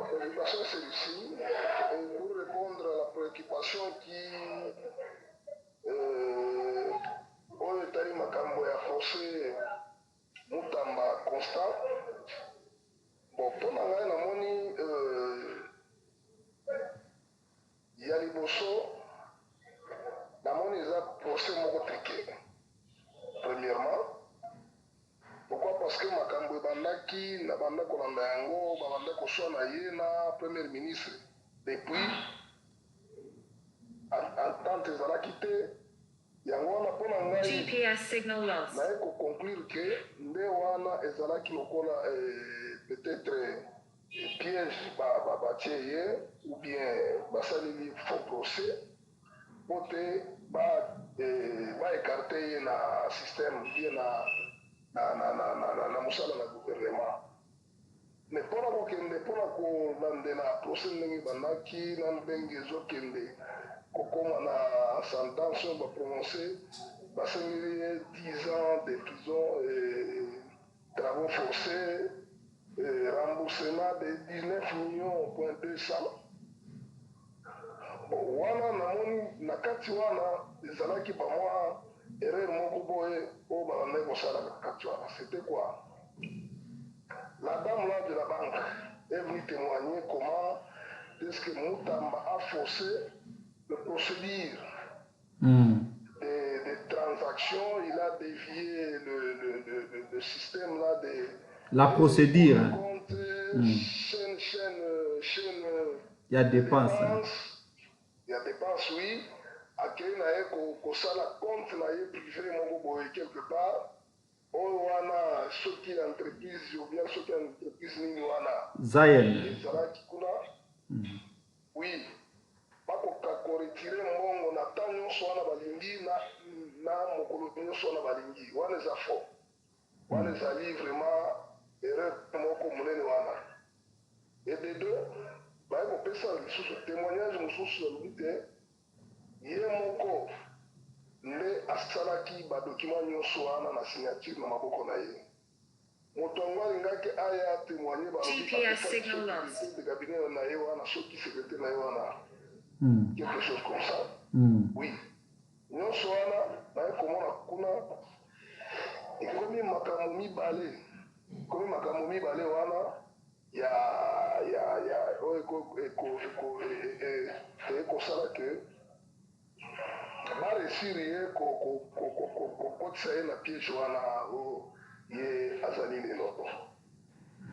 Speaker 8: préoccupation, c'est celle-ci. Et pour répondre à la préoccupation qui au Etali Makambo a forcé Mutamba Constant, bon, pour la moni, il y a les bosso, la moni a procès mon triqué. Premièrement, pourquoi? Parce que Makambo Bandaki, la banda Kolanda Yango, Banda Koswana Yena, premier ministre, depuis, en tant que Zala quitté, Yango na pona ngai
Speaker 6: GPS signal lost.
Speaker 8: Na eko conclure que nde wana ezalaki lokola peut-être piège ba tieye ou bien basaleli faux procès pote ba écarter na système bien na musala na gouvernement. Mais pona kokende pona kolande na procès ndenge bandaki na ndenge ezokende kokoma na sentence va prononcer 10 ans de prison, travaux forcés, remboursement de 19 millions point 200. Wana namoni nakati wana ezalaki ba moi erreur moko boye o ba ndeko sala nakati wana. C'était quoi? La dame là de la banque est venue témoigner comment est-ce que Mutamba a forcé le procédure des transactions, il a dévié le système là de
Speaker 4: la procédure.
Speaker 8: Chaîne,
Speaker 4: il y a dépenses.
Speaker 8: Il y a dépenses, oui. À quel ça la compte privé quelque part. Oh, wana ceux qui entreprise ou bien ceux qui entreprise ni wana.
Speaker 4: Zayen.
Speaker 8: Oui. Bako retirer mbongo na tanyo swana balingi na mokolo swana balingi. Wana za faux. Wana za vraiment erreur moko munene wana. Et de deux, bako pesa lisusu témoignage mususu ya lubite. Ye moko nde asalaki ba document nyonso wana na signature na maboko na ye. Motongo alingaki aya témoigner ba
Speaker 6: GPS signal lost.
Speaker 8: De cabinet na ye wana soki secrétaire na ye wana. Quelque chose comme ça. Oui. Nyonso wana na komona kuna ikomi makambo mibale. Komi makambo mibale wana ya eko sala que ba réussir ye kokotisa ye na piège wana ye azali lelo.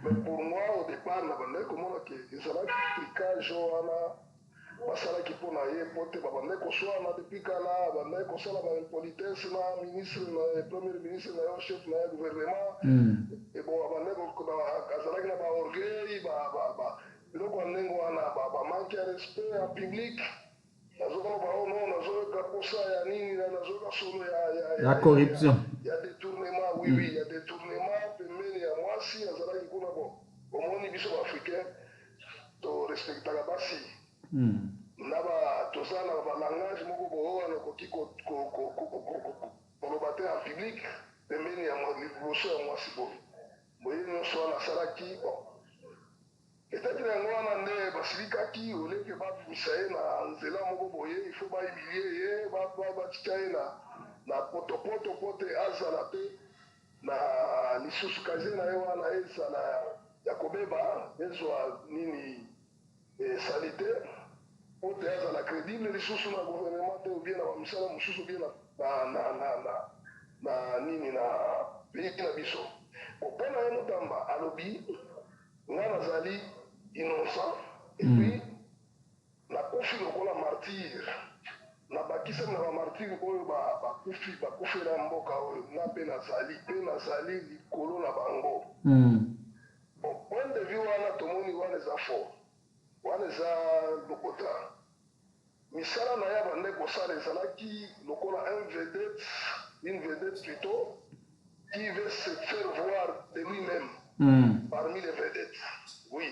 Speaker 8: Mais pour moi au départ na bandaki komona ke ezalaki tricage wana basalaki mpona ye po te babandaki koswana depuis kala bandaki kosala baimpolitesse na ministre na premier ministre na yo chef na ya gouvernement e bon abandaki azalaki na baorgueil biloko ya ndenge wana bamanke ya respect ya public nazokona baono nazoyoka posa ya nini nazoyoka solo
Speaker 4: ya corruption
Speaker 8: ya détournement oui ya détournement pembeni ya mwasi azalaki kuna bo omoni biso baafricain to respectaka basi na toza na balangage moko boyo wana koki koloba te en public pembeni ya liboso ya mwasi boye boye nyonso wana asalaki bon peut-être yango wana nde basilikaki oleke babimisa ye na nzela moko boye il faut bahumilie ye batika ye na potopoto te azala te na lisusu kaze na ye wana ezala ya kobeba ezwa nini sanitaire po te azala crédible lisusu na gouvernement te obie na bamisala mosusu obie na nini na pays na biso mpona ye Mutamba alobi nga nazali innocent et puis nakufi lokola martyre na bakisami na bamartyre oyo bakufela mboka oyo nga mpe nazali likolo na bango point de vue wana tomoni wana eza fort wana eza lokota misala na ye bandeko kosala ezalaki lokola une vedette plutôt qui veut se faire voir de lui-même parmi les vedettes. Oui.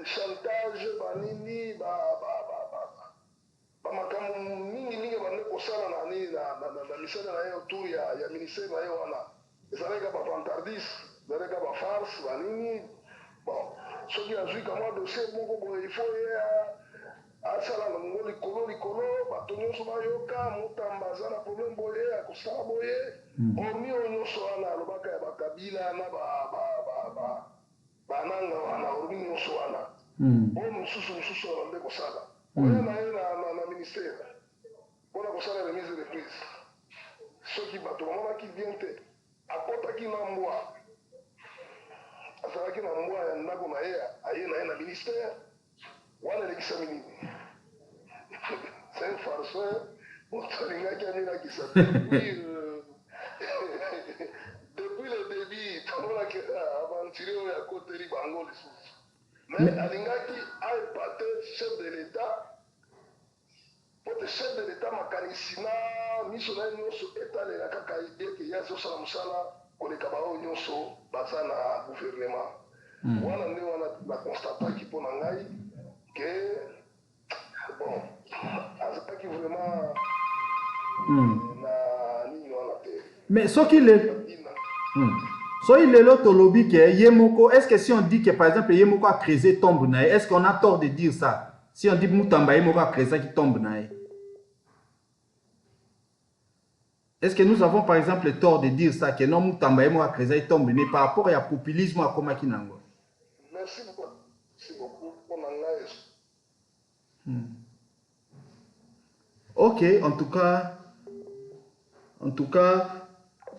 Speaker 8: Chantage, banini, makambo mingi bande kosala na nini na misala na ye autour ya ministère na ye wana ezalaka bavantardiste ezalaka bafarce banini bon soki azwi kamwa dossier moko boye il faut ye asala na mongo likolo bato nyonso bayoka Mutamba aza na problème boye akosala boye hormis oyo nyonso wana alobaka ya bakabila na bananga wana hormis nyonso wana oyo mosusu abande kosala oya na ye na ministère mpona kosala remise de reprise soki bato bamonaki bien te akotaki na mbwa azalaki na mbwa ya ndako na ye aye na ye na ministère wana elekisami nini c'est un farceur moto alingaki aminakisa depuis le début tomonaki aventurier oyo akoteli bango lisusu mais alingaki aepate chef de l'état pote chef de l'état makanisi na miso na ye nyonso etalela kaka eke ye azosala mosala koleka baoyo nyonso baza na gouvernement wana nde wana naconstataki mpo na ngai ke bon azalaki vraiment na nini wana te
Speaker 4: mais soki lelo tolobi ke ye moko, est-ce que si on dit que par exemple ye moko a creusé tombe na ye, est-ce qu'on a tort de dire ça? Si on dit Mutamba ye moko a creusé qui tombe na ye, est-ce que nous avons par exemple le tort de dire ça, que non Mutamba ye moko a creusé qui tombe na ye par rapport à populisme à Komaki Nango?
Speaker 8: Merci beaucoup pour l'engagement.
Speaker 4: Ok, en tout cas,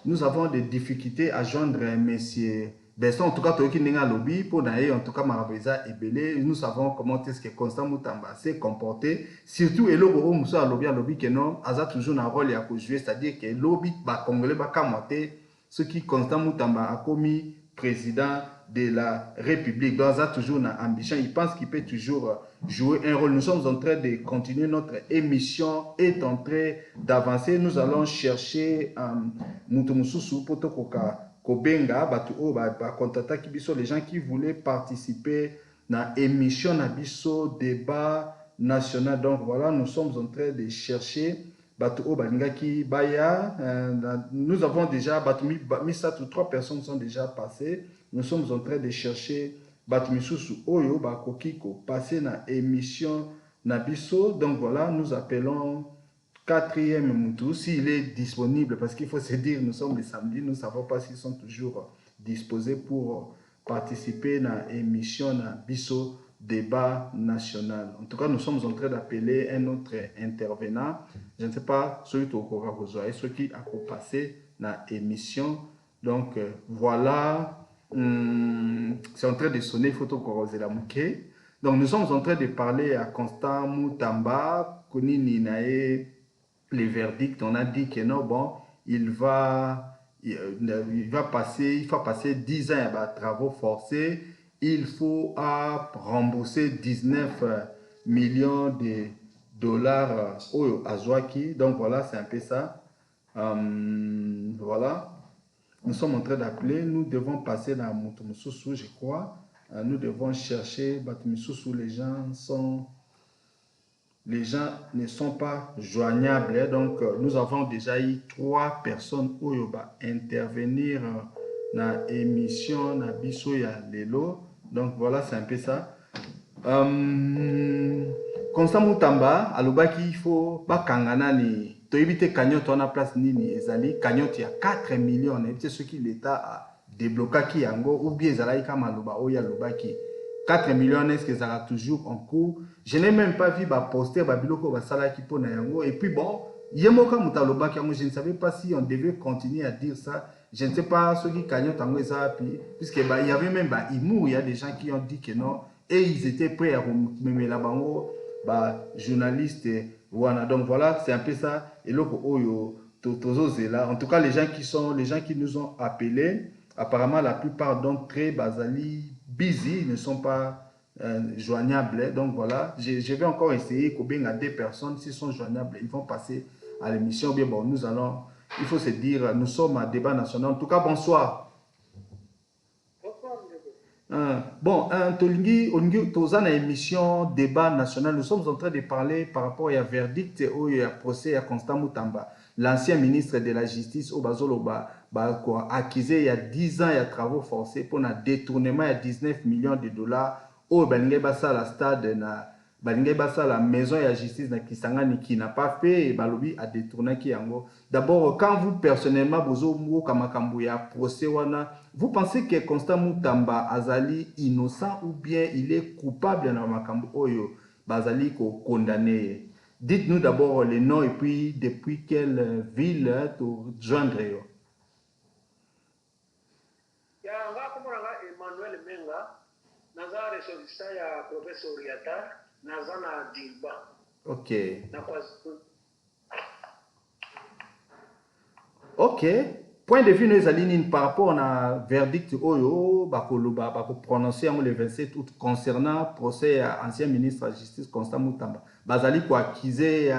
Speaker 4: nous avons des difficultés à joindre messieurs Besson. En tout cas, Toki Nenga Lobby, pour naïe, en tout cas, Marabeza et Belé, nous savons comment est-ce que Constant Mutamba s'est comporté. Surtout, et l'Oboro Moussa Lobby, que non, Aza toujours un rôle à jouer, c'est-à-dire que Lobby, Congolais, Kamoté, ce qui Constant Mutamba a commis président de la République. Donc, Aza toujours une ambition. Il pense qu'il peut toujours jouer un rôle. Nous sommes en train de continuer, notre émission est en train d'avancer. Nous allons chercher Mutumusoussou Potokoka Kobenga, Kontata Kibiso, les gens qui voulaient participer dans l'émission Nabiso débat national. Donc voilà, nous sommes en train de chercher Batuo Balingaki Baya. Nous avons déjà Misatu, 3 personnes sont déjà passées. Nous sommes en train de chercher Batmisusu Oyo Bakokiko passer dans l'émission Nabiso. Donc voilà, nous appelons 4e Moutou s'il est disponible, parce qu'il faut se dire, nous sommes les samedis, nous ne savons pas s'ils sont toujours disposés pour participer dans l'émission Nabiso débat national. En tout cas, nous sommes en train d'appeler un autre intervenant. Je ne sais pas celui qui a passé dans l'émission. Donc voilà. C'est en train de sonner photo Korozela Mouké. Donc nous sommes en train de parler à Constant Mutamba, Koni Ninae, les verdicts. On a dit que non, bon, il va passer 10 ans à travaux forcés. Il faut rembourser 19 millions de dollars au Azwaki. Donc voilà, c'est un peu ça. Voilà. Nous sommes en train d'appeler, nous devons passer dans Mutumusoussou, je crois. Nous devons chercher Mutumusoussou, les gens ne sont pas joignables. Donc, nous avons déjà eu 3 personnes où ils vont intervenir dans l'émission Nabiso ya Lelo. Donc, voilà, c'est un peu ça. Constant Mutamba, alobaki il faut bakangana ni tu éviter cagnotte on a place nini ezali cagnotte il y a 4 millions et ce qui l'état a débloqué qui yango ou bien ezali kama loba oya loba qui 4 millions est-ce que ça sera toujours en cours. Je n'ai même pas vu ba poster ba biloko ba sala qui pona yango et puis bon yemoka mutaloba qui je ne savais pas si on devait continuer à dire ça. Je ne sais pas ceux qui cagnotte en ça puisque bah il y avait même bah il y a des gens qui ont dit que non et ils étaient prêts à me la bango bah journaliste voilà donc voilà c'est un peu ça et loko oyo là en tout cas les gens qui nous ont appelés apparemment la plupart d'entre eux basali busy ne sont pas joignables donc voilà je vais encore essayer combien à des personnes s'ils sont joignables ils vont passer à l'émission bien bon nous allons il faut se dire nous sommes à débat national en tout cas bonsoir. Bon, Tolingi, Tozana émission débat national, nous sommes en train de parler par rapport à verdict ou à procès à Constant Moutamba, l'ancien ministre de la Justice au Bazoloba, accusé il y a 10 ans il y a travaux forcés pour un détournement à 19 millions de dollars au Basa la stade na Basa la maison de la justice na Kisangani qui n'a pas fait et Balobi a détourné qui yango. D'abord quand vous personnellement bozo kamakambu ya procès wana vous pensez que Constant Moutamba azali innocent ou bien il est coupable dans makambu oyo bazali ko condamné. Dites-nous d'abord les noms et puis depuis quelle ville to joindre yo.
Speaker 9: Ya nga komona Emmanuel Menga nazare solista ya professeur Oriata nazana Dilba.
Speaker 4: OK. OK. Point de vue nous aligne par rapport à verdict oyo bakoloba bako prononcer le 27 août concernant procès à ancien ministre de la justice Constant Moutamba. Bazali ko accusé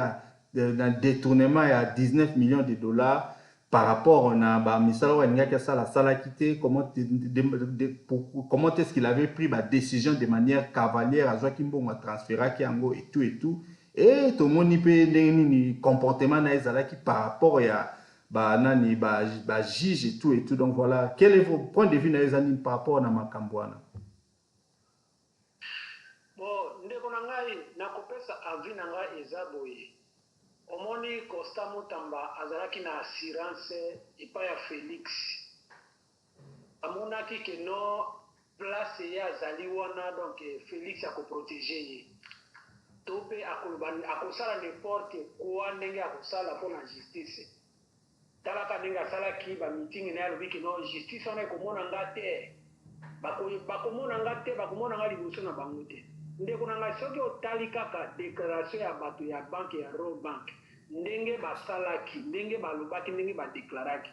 Speaker 4: d'un détournement à 19 millions de dollars par rapport à ba misalo ngaka sala sala quitté comment est-ce qu'il avait pris la décision de manière cavalière à Joaquim Bongo transférer Kiango et tout et tout le monde ni comportement na ezala qui par rapport à nani juge et tout donc voilà quel est votre point de vue par rapport à Makambwana?
Speaker 9: Bon ndeko na ngai nakopesa avis na ngai ezaboye omoni Constant Moutamba azalaki na assurance epa ya Félix amonaki que non place ya azali wana donc Félix akoprotéger ye to pe akosala n'importe quoi ndenge akosala pour la justice talaka ndenge asalaki bameeting na alobi ke non justice wana ekomona nga te bakomona nga te bakomona nga liboso na bango te ndeko na ngai soki otali kaka déclaration ya bato ya banke ya Royal Bank ndenge basalaki ndenge balobaki ndenge badeklaraki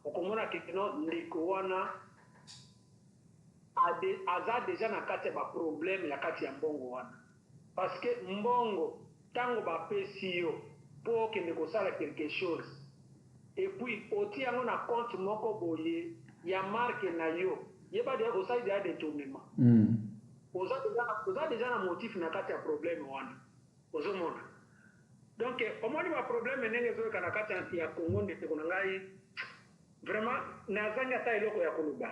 Speaker 9: okomona ke non ndeko wana aza deja na kati ya baproblème ya kati ya mbongo wana parce que mbongo ntango bapesi yo mpo okende kosala quelque chose et puis oti yango na compte moko boye ya marque na yo yeba de osali de détournement oza déjà na motif na kati ya problème wana ozomona donc omoni ba problème ndenge ezoyoka na kati ya Congo ndeko na ngai vraiment nazangi ata eloko ya koloba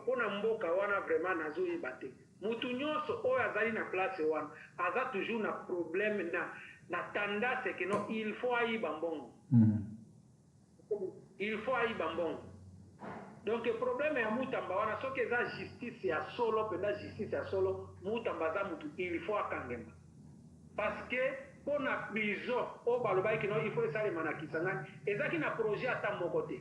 Speaker 9: mpona mboka wana vraiment nazoyeba te mutu nyonso oyo azali na place wana aza toujours na problème na tendance que non il faut ayiba mbongo il faut ayiba mbongo donc problème ya Moutamba wana soki eza justice ya solo penda justice ya solo Moutamba za mutu il faut akangema parce que pona prison o balobaki non il faut esalema na Kisangani ezaki na projet ata moko te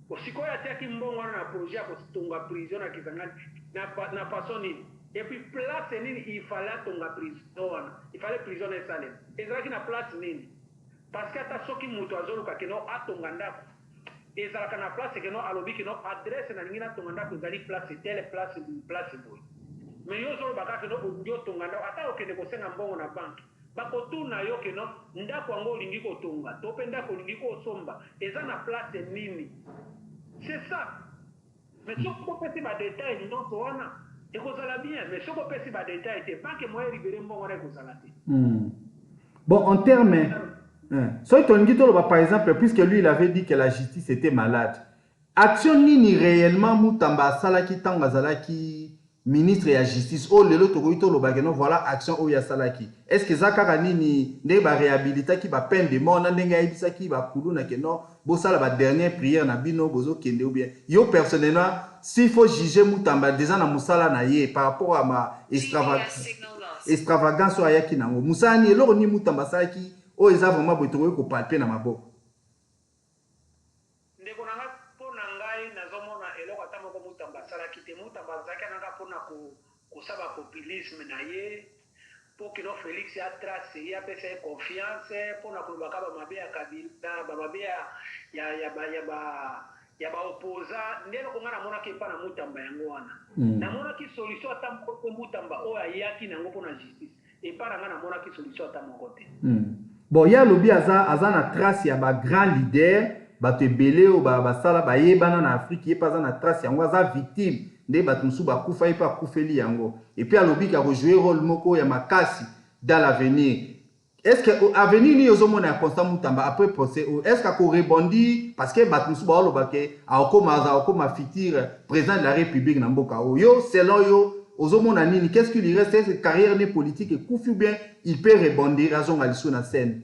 Speaker 9: osikoyo atiaki mbongo wana na projet ya kotonga prison na Kisangani na façon nini et puis place nini il fallait atonga prison wana il fallait prison esalema ezalaki na place nini parce que ata soki mutu azoluka keno atonga ndako ezalaka na place keno alobi keno adresse na ningi natonga ndako ezali place tele place boye mais yo ozolobaka keno olingi otonga ndako ata okende kosenga mbongo na banke bakotuna yo keno ndako yango olingi kotonga to mpe ndako olingi kosomba eza na place nini c'est ça mais soki kopesi badetail nyonso wana ekozala bien mais soki opesi badetail te banke moya elibere mbongo wana ekozala te
Speaker 4: bon en terme Soy Tolongitolo, par exemple, puisque lui il avait dit que la justice était malade, action nini réellement Moutamba Salaki Tangazalaki ministre de la justice oh lelo tokoito lobakeno voilà action oh ya salaki est-ce que zakaka nini ne ba réhabiliter ki ba peine de mort na ndenge ayibisa ki ba kulu na keno bo sala ba dernière prière na bino bozo kende ou bien yo personnellement s'il faut juger Mutamba déjà na musala na ye par rapport à ma extravagance ayaki nango musani eloko ni Mutamba salaki oh eza vraiment botokoyo ko palper na maboko
Speaker 9: kusaba populisme na ye pour que no Félix a tracé ya pesa confiance pour na kulubaka ba mabe ya kabila ba mabe ya ba opposa ndelo ko ngana mona ke pa na Mutamba yango wana na mona ki solution ata ko Mutamba o ayaki nango pour na justice et para ngana mona ki solution ata mon côté
Speaker 4: bon ya lobi aza na trace ya ba grand leader ba te belé o ba sala ba yebana na Afrique ye pas na trace yango aza victime nde bato musu bakufa ye pa kufeli yango et puis alobi ka jouer rôle moko ya makasi dans l'avenir est-ce que avenir ni ozomona ya Constant Mutamba après procès est-ce que ko rebondi parce que bato musu ba loba ke akoma futur président de la République na mboka yo selon yo ozomona nini qu'est-ce qu'il lui reste cette carrière ne politique et kufi bien il peut rebondir raison aliso na scène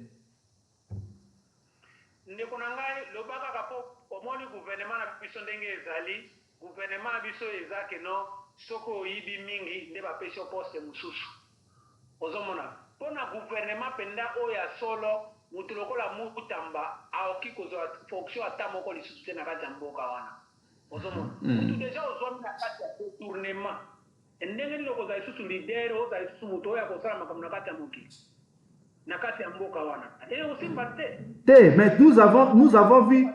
Speaker 9: ndeko na ngai lobaka kapo omoni gouvernement na biso ndenge ezali gouvernement biso ezake no soko oyibi mingi nde bapesi poste mususu ozomona pona gouvernement penda oya solo mutu lokola Mutamba aoki kozwa fonction ata moko lisusu te na kati ya mboka wana ozomona mutu deja ozwami na kati ya détournement ndenge nini okozala lisusu leader ozala lisusu mutu oyo akosala makambo na kati ya mokili na kati ya mboka wana ate osimba te
Speaker 4: mais nous avons vu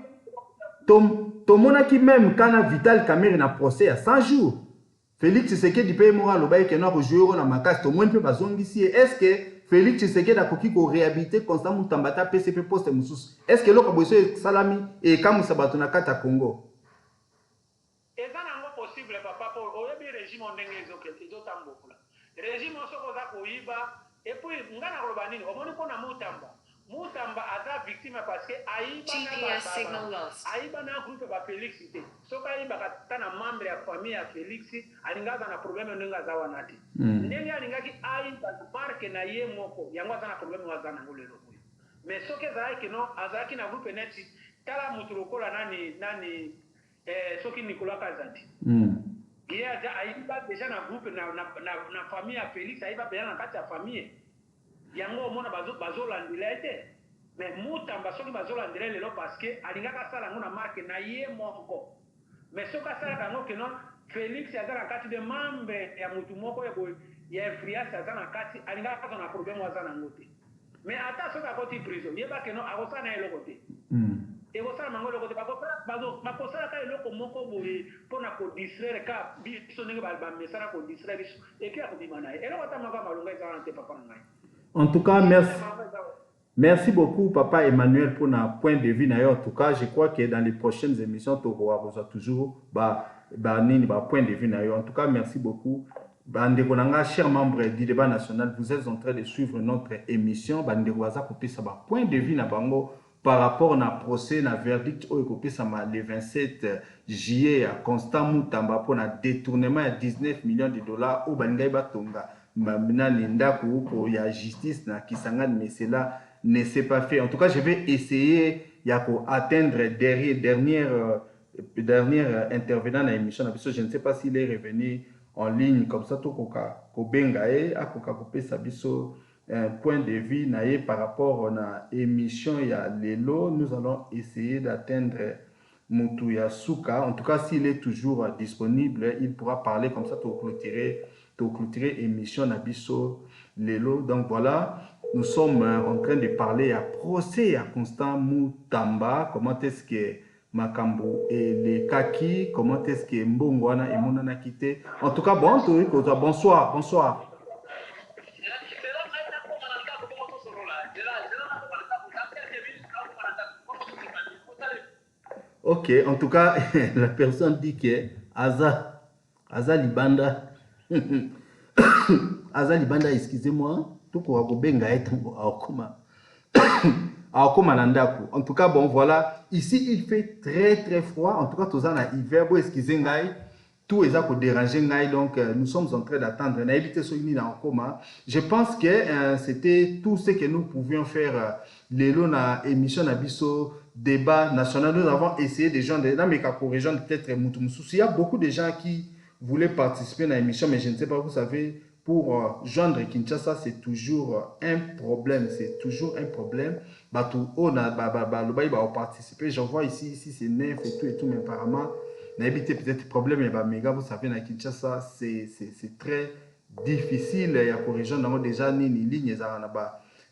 Speaker 4: Tomonaki même quand Vital Kamerhe na procès à 100 jours. Félix Tshisekedi paye moral lobaye que na jouer na makasi to moins peu bazongisi est-ce que Félix Tshisekedi a koki ko réhabiliter Constant Mutamba ta PCP poste mususu est-ce que loko boso salami et kamu sabato na kata Congo
Speaker 9: ezana ngo possible papa pour oyebi régime ndenge ezotambo kula régime soko za koyiba et puis ngana loba nini omoni ko na Mutamba aza victime parce que aïba na groupe ba Félix te soka aïba katana membre ya famille ya Félix alingaza na problème ndenge za wanati ndenge alingaki aïba marque na ye moko yango aza na problème wazana ngolelo mais soke za yake no azaki na groupe neti tala mutu lokola nani soki Nicolas Kazadi ye aja aïba déjà na groupe na famille ya Félix aïba bien na kati ya famille yango mona bazolandila ete mais Mutamba soki bazolandila lelo parce que alingaka sala ngo na marque na ye moko mais soki asalaka yango keno Félix aza na kati de membre ya mutu moko ya influence aza na kati alingaka kaka na problème aza nango te mais ata soki akoti prison yeba keno akosala na eloko te ekosala nango eloko te bakosalaka eloko moko boye mpona kodistraire ka biso ndenge bamesana kodistraire biso eki ya kobima na ye eloko ata moko ya malonga ezalana te papa na ngai.
Speaker 4: En tout cas, merci beaucoup, Papa Emmanuel, pour notre point de vue. En tout cas, je crois que dans les prochaines émissions, tu auras toujours point de vue. En tout cas, merci beaucoup. Chers membres du débat national, vous êtes en train de suivre notre émission. Point de vue par rapport au procès, au verdict, le 27 juillet, à Constant Mutamba pour un détournement de 19 millions de dollars au Bangai Batonga. Il y a justice na Kisangani, mais cela ne s'est pas fait. En tout cas, je vais essayer d'atteindre dernière intervenant dans l'émission. Je ne sais pas s'il est revenu en ligne comme ça. Un point de vue par rapport à l'émission. Nous allons essayer d'atteindre Mutuya Souka. En tout cas, s'il est toujours disponible, il pourra parler comme ça pour clôturer émission Nabiso Lelo. Donc voilà, nous sommes en train de parler à procès à Constant Mutamba. Comment est-ce que Makambo et les Kaki, comment est-ce que Mbongwana et Monana quitté. En tout cas, bonsoir. Ok, en tout cas, la personne dit que Aza Libanda. Aza Libanda, excusez-moi, tout pour Benga est en tout cas, bon, voilà. Ici, il fait très, très froid. En tout cas, tous en hiver, excusez-moi. tout est à déranger, donc nous sommes en train d'attendre. On a évité ce en coma. Je pense que c'était tout ce que nous pouvions faire. Dans l'émission Nabiso, débat national, nous avons essayé des gens, dans mes régions peut-être Moutoumoussou. Il y a beaucoup de gens qui voulaient participer à l'émission, mais je ne sais pas, vous savez, pour joindre Kinshasa, c'est toujours un problème. C'est toujours un problème. Le participer. Je vois ici c'est neuf et tout, mais apparemment, on a évité peut-être problème. Mais vous savez, à Kinshasa, c'est très difficile. Il y a des régions déjà ni lignes,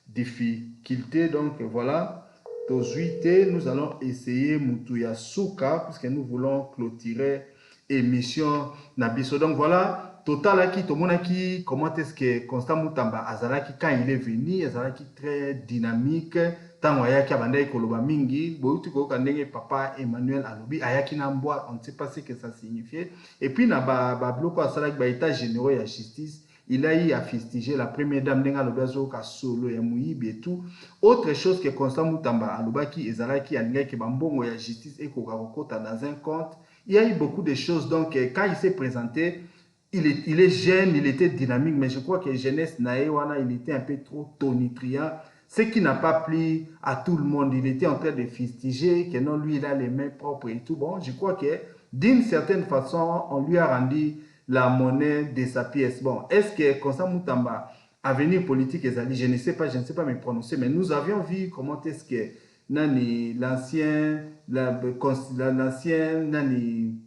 Speaker 4: difficulté. Donc voilà, nous allons essayer Moutouya Souka, puisque nous voulons clôturer l'émission Nabiso. Donc voilà, total qui, tout le monde qui, comment est-ce que Constant Moutamba Azalaki, quand il est venu, Azalaki très dynamique, tant ayaki abandai koloba mingi, boyuti ko kandenge papa Emmanuel Alobi, ayaki namboa, on ne sait pas ce que ça signifiait. Et puis na ba bloco Azalaki ba état généraux ya justice, il a eu à fustiger la première dame d'Enga Lobazo ka solo ya Mouyibi et tout. Autre chose que Constant Moutamba Alobaki Ezalaki alingaki bambongo ya justice et kokakota dans un compte. Il y a eu beaucoup de choses. Donc, quand il s'est présenté, il est jeune, il était dynamique, mais je crois que jeunesse Naewana, il était un peu trop tonitruant. Ce qui n'a pas plu à tout le monde. Il était en train de fustiger, que non, lui, il a les mains propres et tout. Bon, je crois que d'une certaine façon, on lui a rendu la monnaie de sa pièce. Bon, est-ce que Constant Moutamba, avenir politique, je ne sais pas me prononcer, mais nous avions vu comment est-ce que l'ancien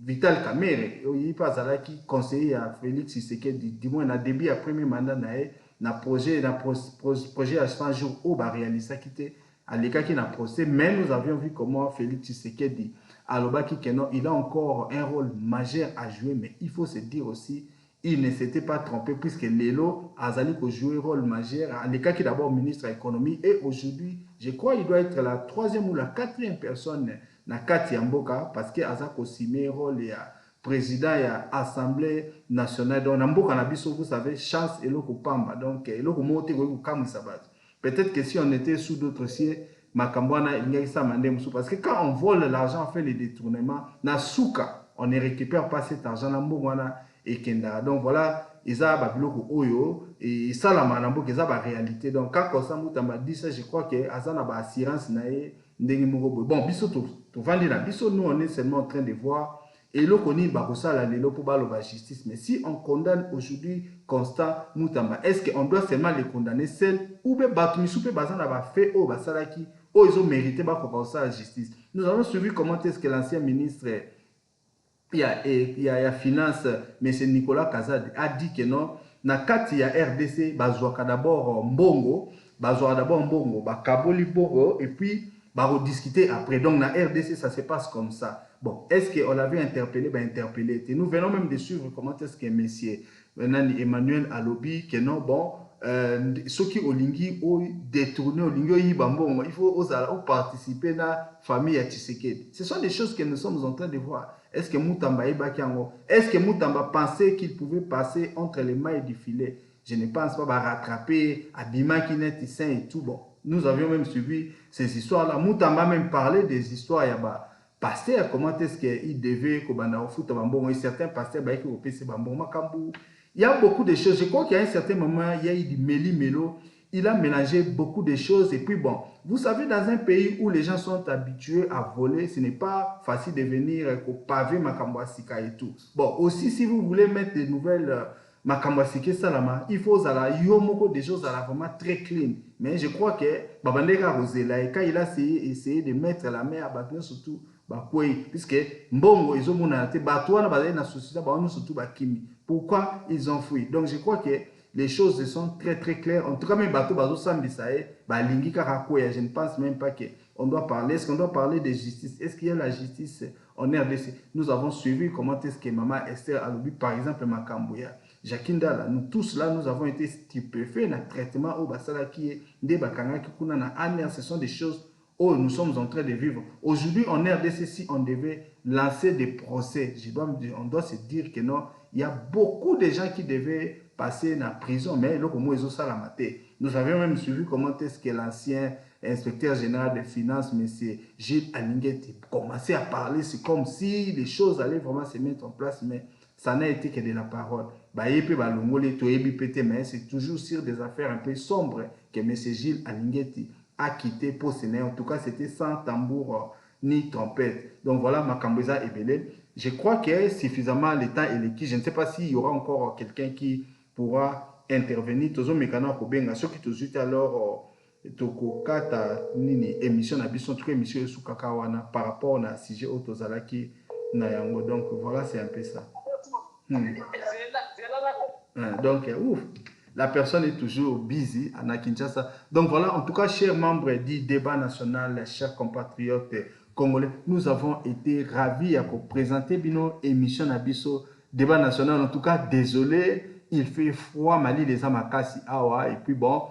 Speaker 4: Vital Kamere, il passe à qui conseiller à Félix Tshisekedi, du moins, dans le début, après premier mandat, na projet à 100 jours, au bas réalisé, à l'écart qui n'a procès, mais nous avions vu comment Félix Tshisekedi, il a encore un rôle majeur à jouer, mais il faut se dire aussi, il ne s'était pas trompé puisque Lelo Azali a joué un rôle majeur. À l'écart qui est d'abord ministre de l'économie et aujourd'hui, je crois qu'il doit être la 3e ou la 4e personne dans Kati Mboka parce que Azak aussi met un rôle de président de l'Assemblée nationale. Donc, Mboka Nabiso, vous savez, chance et l'eau pamba. Donc, l'eau monte comme sabat. Peut-être que si on était sous d'autres cieux, Makambwana, il y a ça parce que quand on vole l'argent, on fait les détournements, na souka, on ne récupère pas cet argent. Et Kenda. Donc voilà, ils ont babiloko oyo et ça la manambo qu'ils ont la réalité. Donc quand Constant Moutamba dit ça, je crois que azana ba assurance nae ndenge moko. Bon, biso to vandi na biso, nous on est seulement en train de voir et le koni ba kosala lelo pour ba la justice. Mais si on condamne aujourd'hui Constant Moutamba, est-ce qu'on doit seulement les condamner seuls ou bien battu soupe bazana ba fait au basalaki ou ils ont mérité ba kosala la justice. Nous avons suivi comment est-ce que l'ancien ministre il y a finance, M. Nicolas Kazad a dit que non, na kati ya RDC, bazouaka d'abord mbongo, bakaboli bongo, et puis discuter après. Donc na RDC, ça se passe comme ça. Bon, est-ce qu'on l'avait interpellé? Interpellé. Et nous venons même de suivre comment est-ce que M. Emmanuel Alobi, que non, bon, ceux qui ont détourné, il faut participer à la famille à Tshisekedi. Ce sont des choses que nous sommes en train de voir. Est-ce que Moutamba est-ce que Moutamba pensait qu'il pouvait passer entre les mailles du filet? Je ne pense pas rattraper Abima qui n'est sain et tout. Bon, nous avions même suivi ces histoires-là. Moutamba même parlait des histoires. Il y a pasteur, comment est-ce qu'il devait et certains pasteurs qui ont fait il y a beaucoup de choses. Je crois qu'il y a un certain moment, il y a eu du méli-mélo. Il a mélangé beaucoup de choses. Et puis bon, vous savez, dans un pays où les gens sont habitués à voler, ce n'est pas facile de venir au pavé Makambouassika et tout. Bon, aussi, si vous voulez mettre des nouvelles Makambouassika Salama, il faut des choses vraiment très clean. Mais je crois que Babandeka Rosela, quand il a essayé de mettre la main à Bakne, surtout, puisque Mbongo, ils ont monté, Batouana, na société, surtout Bakimi. Pourquoi ils ont fui? Donc je crois que les choses sont très très claires. En tout cas, même bateau bazo sambisae, lingi karakoya. Je ne pense même pas qu'on doit parler. Est-ce qu'on doit parler de justice? Est-ce qu'il y a la justice en RDC? Nous avons suivi comment est-ce que Maman Esther Alobi, par exemple, Makambouya, Jakinda, là, nous tous là, nous avons été stupéfaits dans le traitement au Basala qui est des Bakanga qui kuna na Aner. Ce sont des choses où nous sommes en train de vivre. Aujourd'hui, en RDC, si on devait lancer des procès, on doit se dire que non. Il y a beaucoup de gens qui devaient passer dans la prison, mais nous avions même suivi comment est-ce que l'ancien inspecteur général des finances, M. Gilles Alinguet, commençait à parler. C'est comme si les choses allaient vraiment se mettre en place, mais ça n'a été que de la parole. Mais c'est toujours sur des affaires un peu sombres que M. Gilles Alingeti a quitté pour Sénat. En tout cas, c'était sans tambour ni trompette. Donc voilà, Makambeza Ebele. Je crois qu'il y a suffisamment le temps et l'équipe. Je ne sais pas s'il y aura encore quelqu'un qui pourra intervenir. Tozo Mekana Kobenga, ceux qui te suivent alors, Tokokata Nini, émission, Nabison, toute émission sous Kakawana par rapport à sujet Otozalaki Nayango. Donc voilà, c'est un peu ça. Donc, ouf, la personne est toujours busy à Kinshasa. Donc voilà, en tout cas, chers membres du débat national, chers compatriotes congolais, nous avons été ravis à présenter Bino émission Nabiso débat national. En tout cas, désolé, il fait froid, Mali les Amakasi Awa, et puis bon,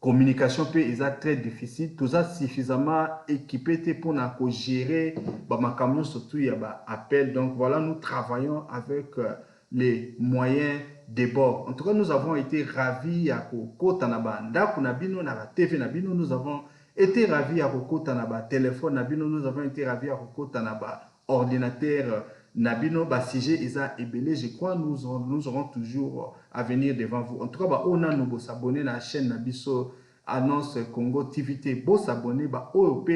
Speaker 4: communication peut être très difficile. Tout ça suffisamment équipé pour gérer ma camion, surtout il y a appel. Donc voilà, nous travaillons avec les moyens des bords. En tout cas, nous avons été ravis à Kotanaba, Ndakunabino, na TV Nabino, nous avons été ravis à Kotanaba, téléphone Nabino, nous avons été ravis à Kotanaba, ordinateur Nabino, Basige, Isa Ebele. Je crois nous aurons toujours à venir devant vous. En tout cas, on a nous s'abonner à la chaîne Nabiso Annonce Congo TVT, beau s'abonner, OEP,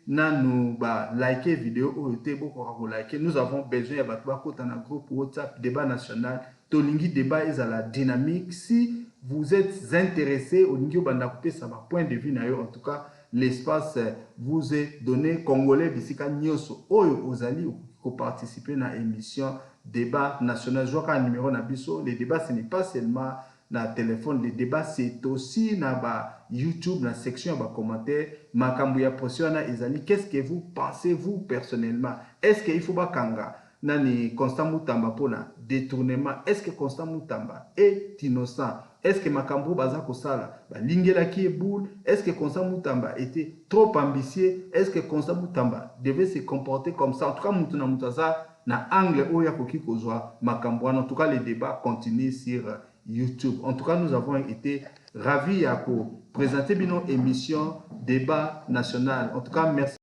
Speaker 4: nous liker vidéo, OEP, beaucoup liker. Nous avons besoin de groupe WhatsApp débat national. Tolingi débat est à la dynamique. Si vous êtes intéressé au niveau de ça point de vue, en tout cas, l'espace vous est donné. Congolais, Bissika Nyoso, Oyo Ozali, pour participer à l'émission débat national. Je vois qu'un numéro Nabiso, les débats, ce n'est pas seulement dans le téléphone, les débats, c'est aussi dans YouTube, dans la section de commentaires. Makambouya Posiona Ezali, qu'est-ce que vous pensez, vous, personnellement? Est-ce qu'il faut Kanga? Nani Constant Moutamba pour le détournement? Est-ce que Constant Moutamba est innocent? Est-ce que Makambo Bazako Sala, Lingela qui est boule? Est-ce que Constant Moutamba était trop ambitieux? Est-ce que Constant Moutamba devait se comporter comme ça? En tout cas, Moutuna Moutaza, na angle Oya Koki Kozwa, Makambo. En tout cas, les débats continuent sur YouTube. En tout cas, nous avons été ravis à présenter une émission débat national. En tout cas, merci.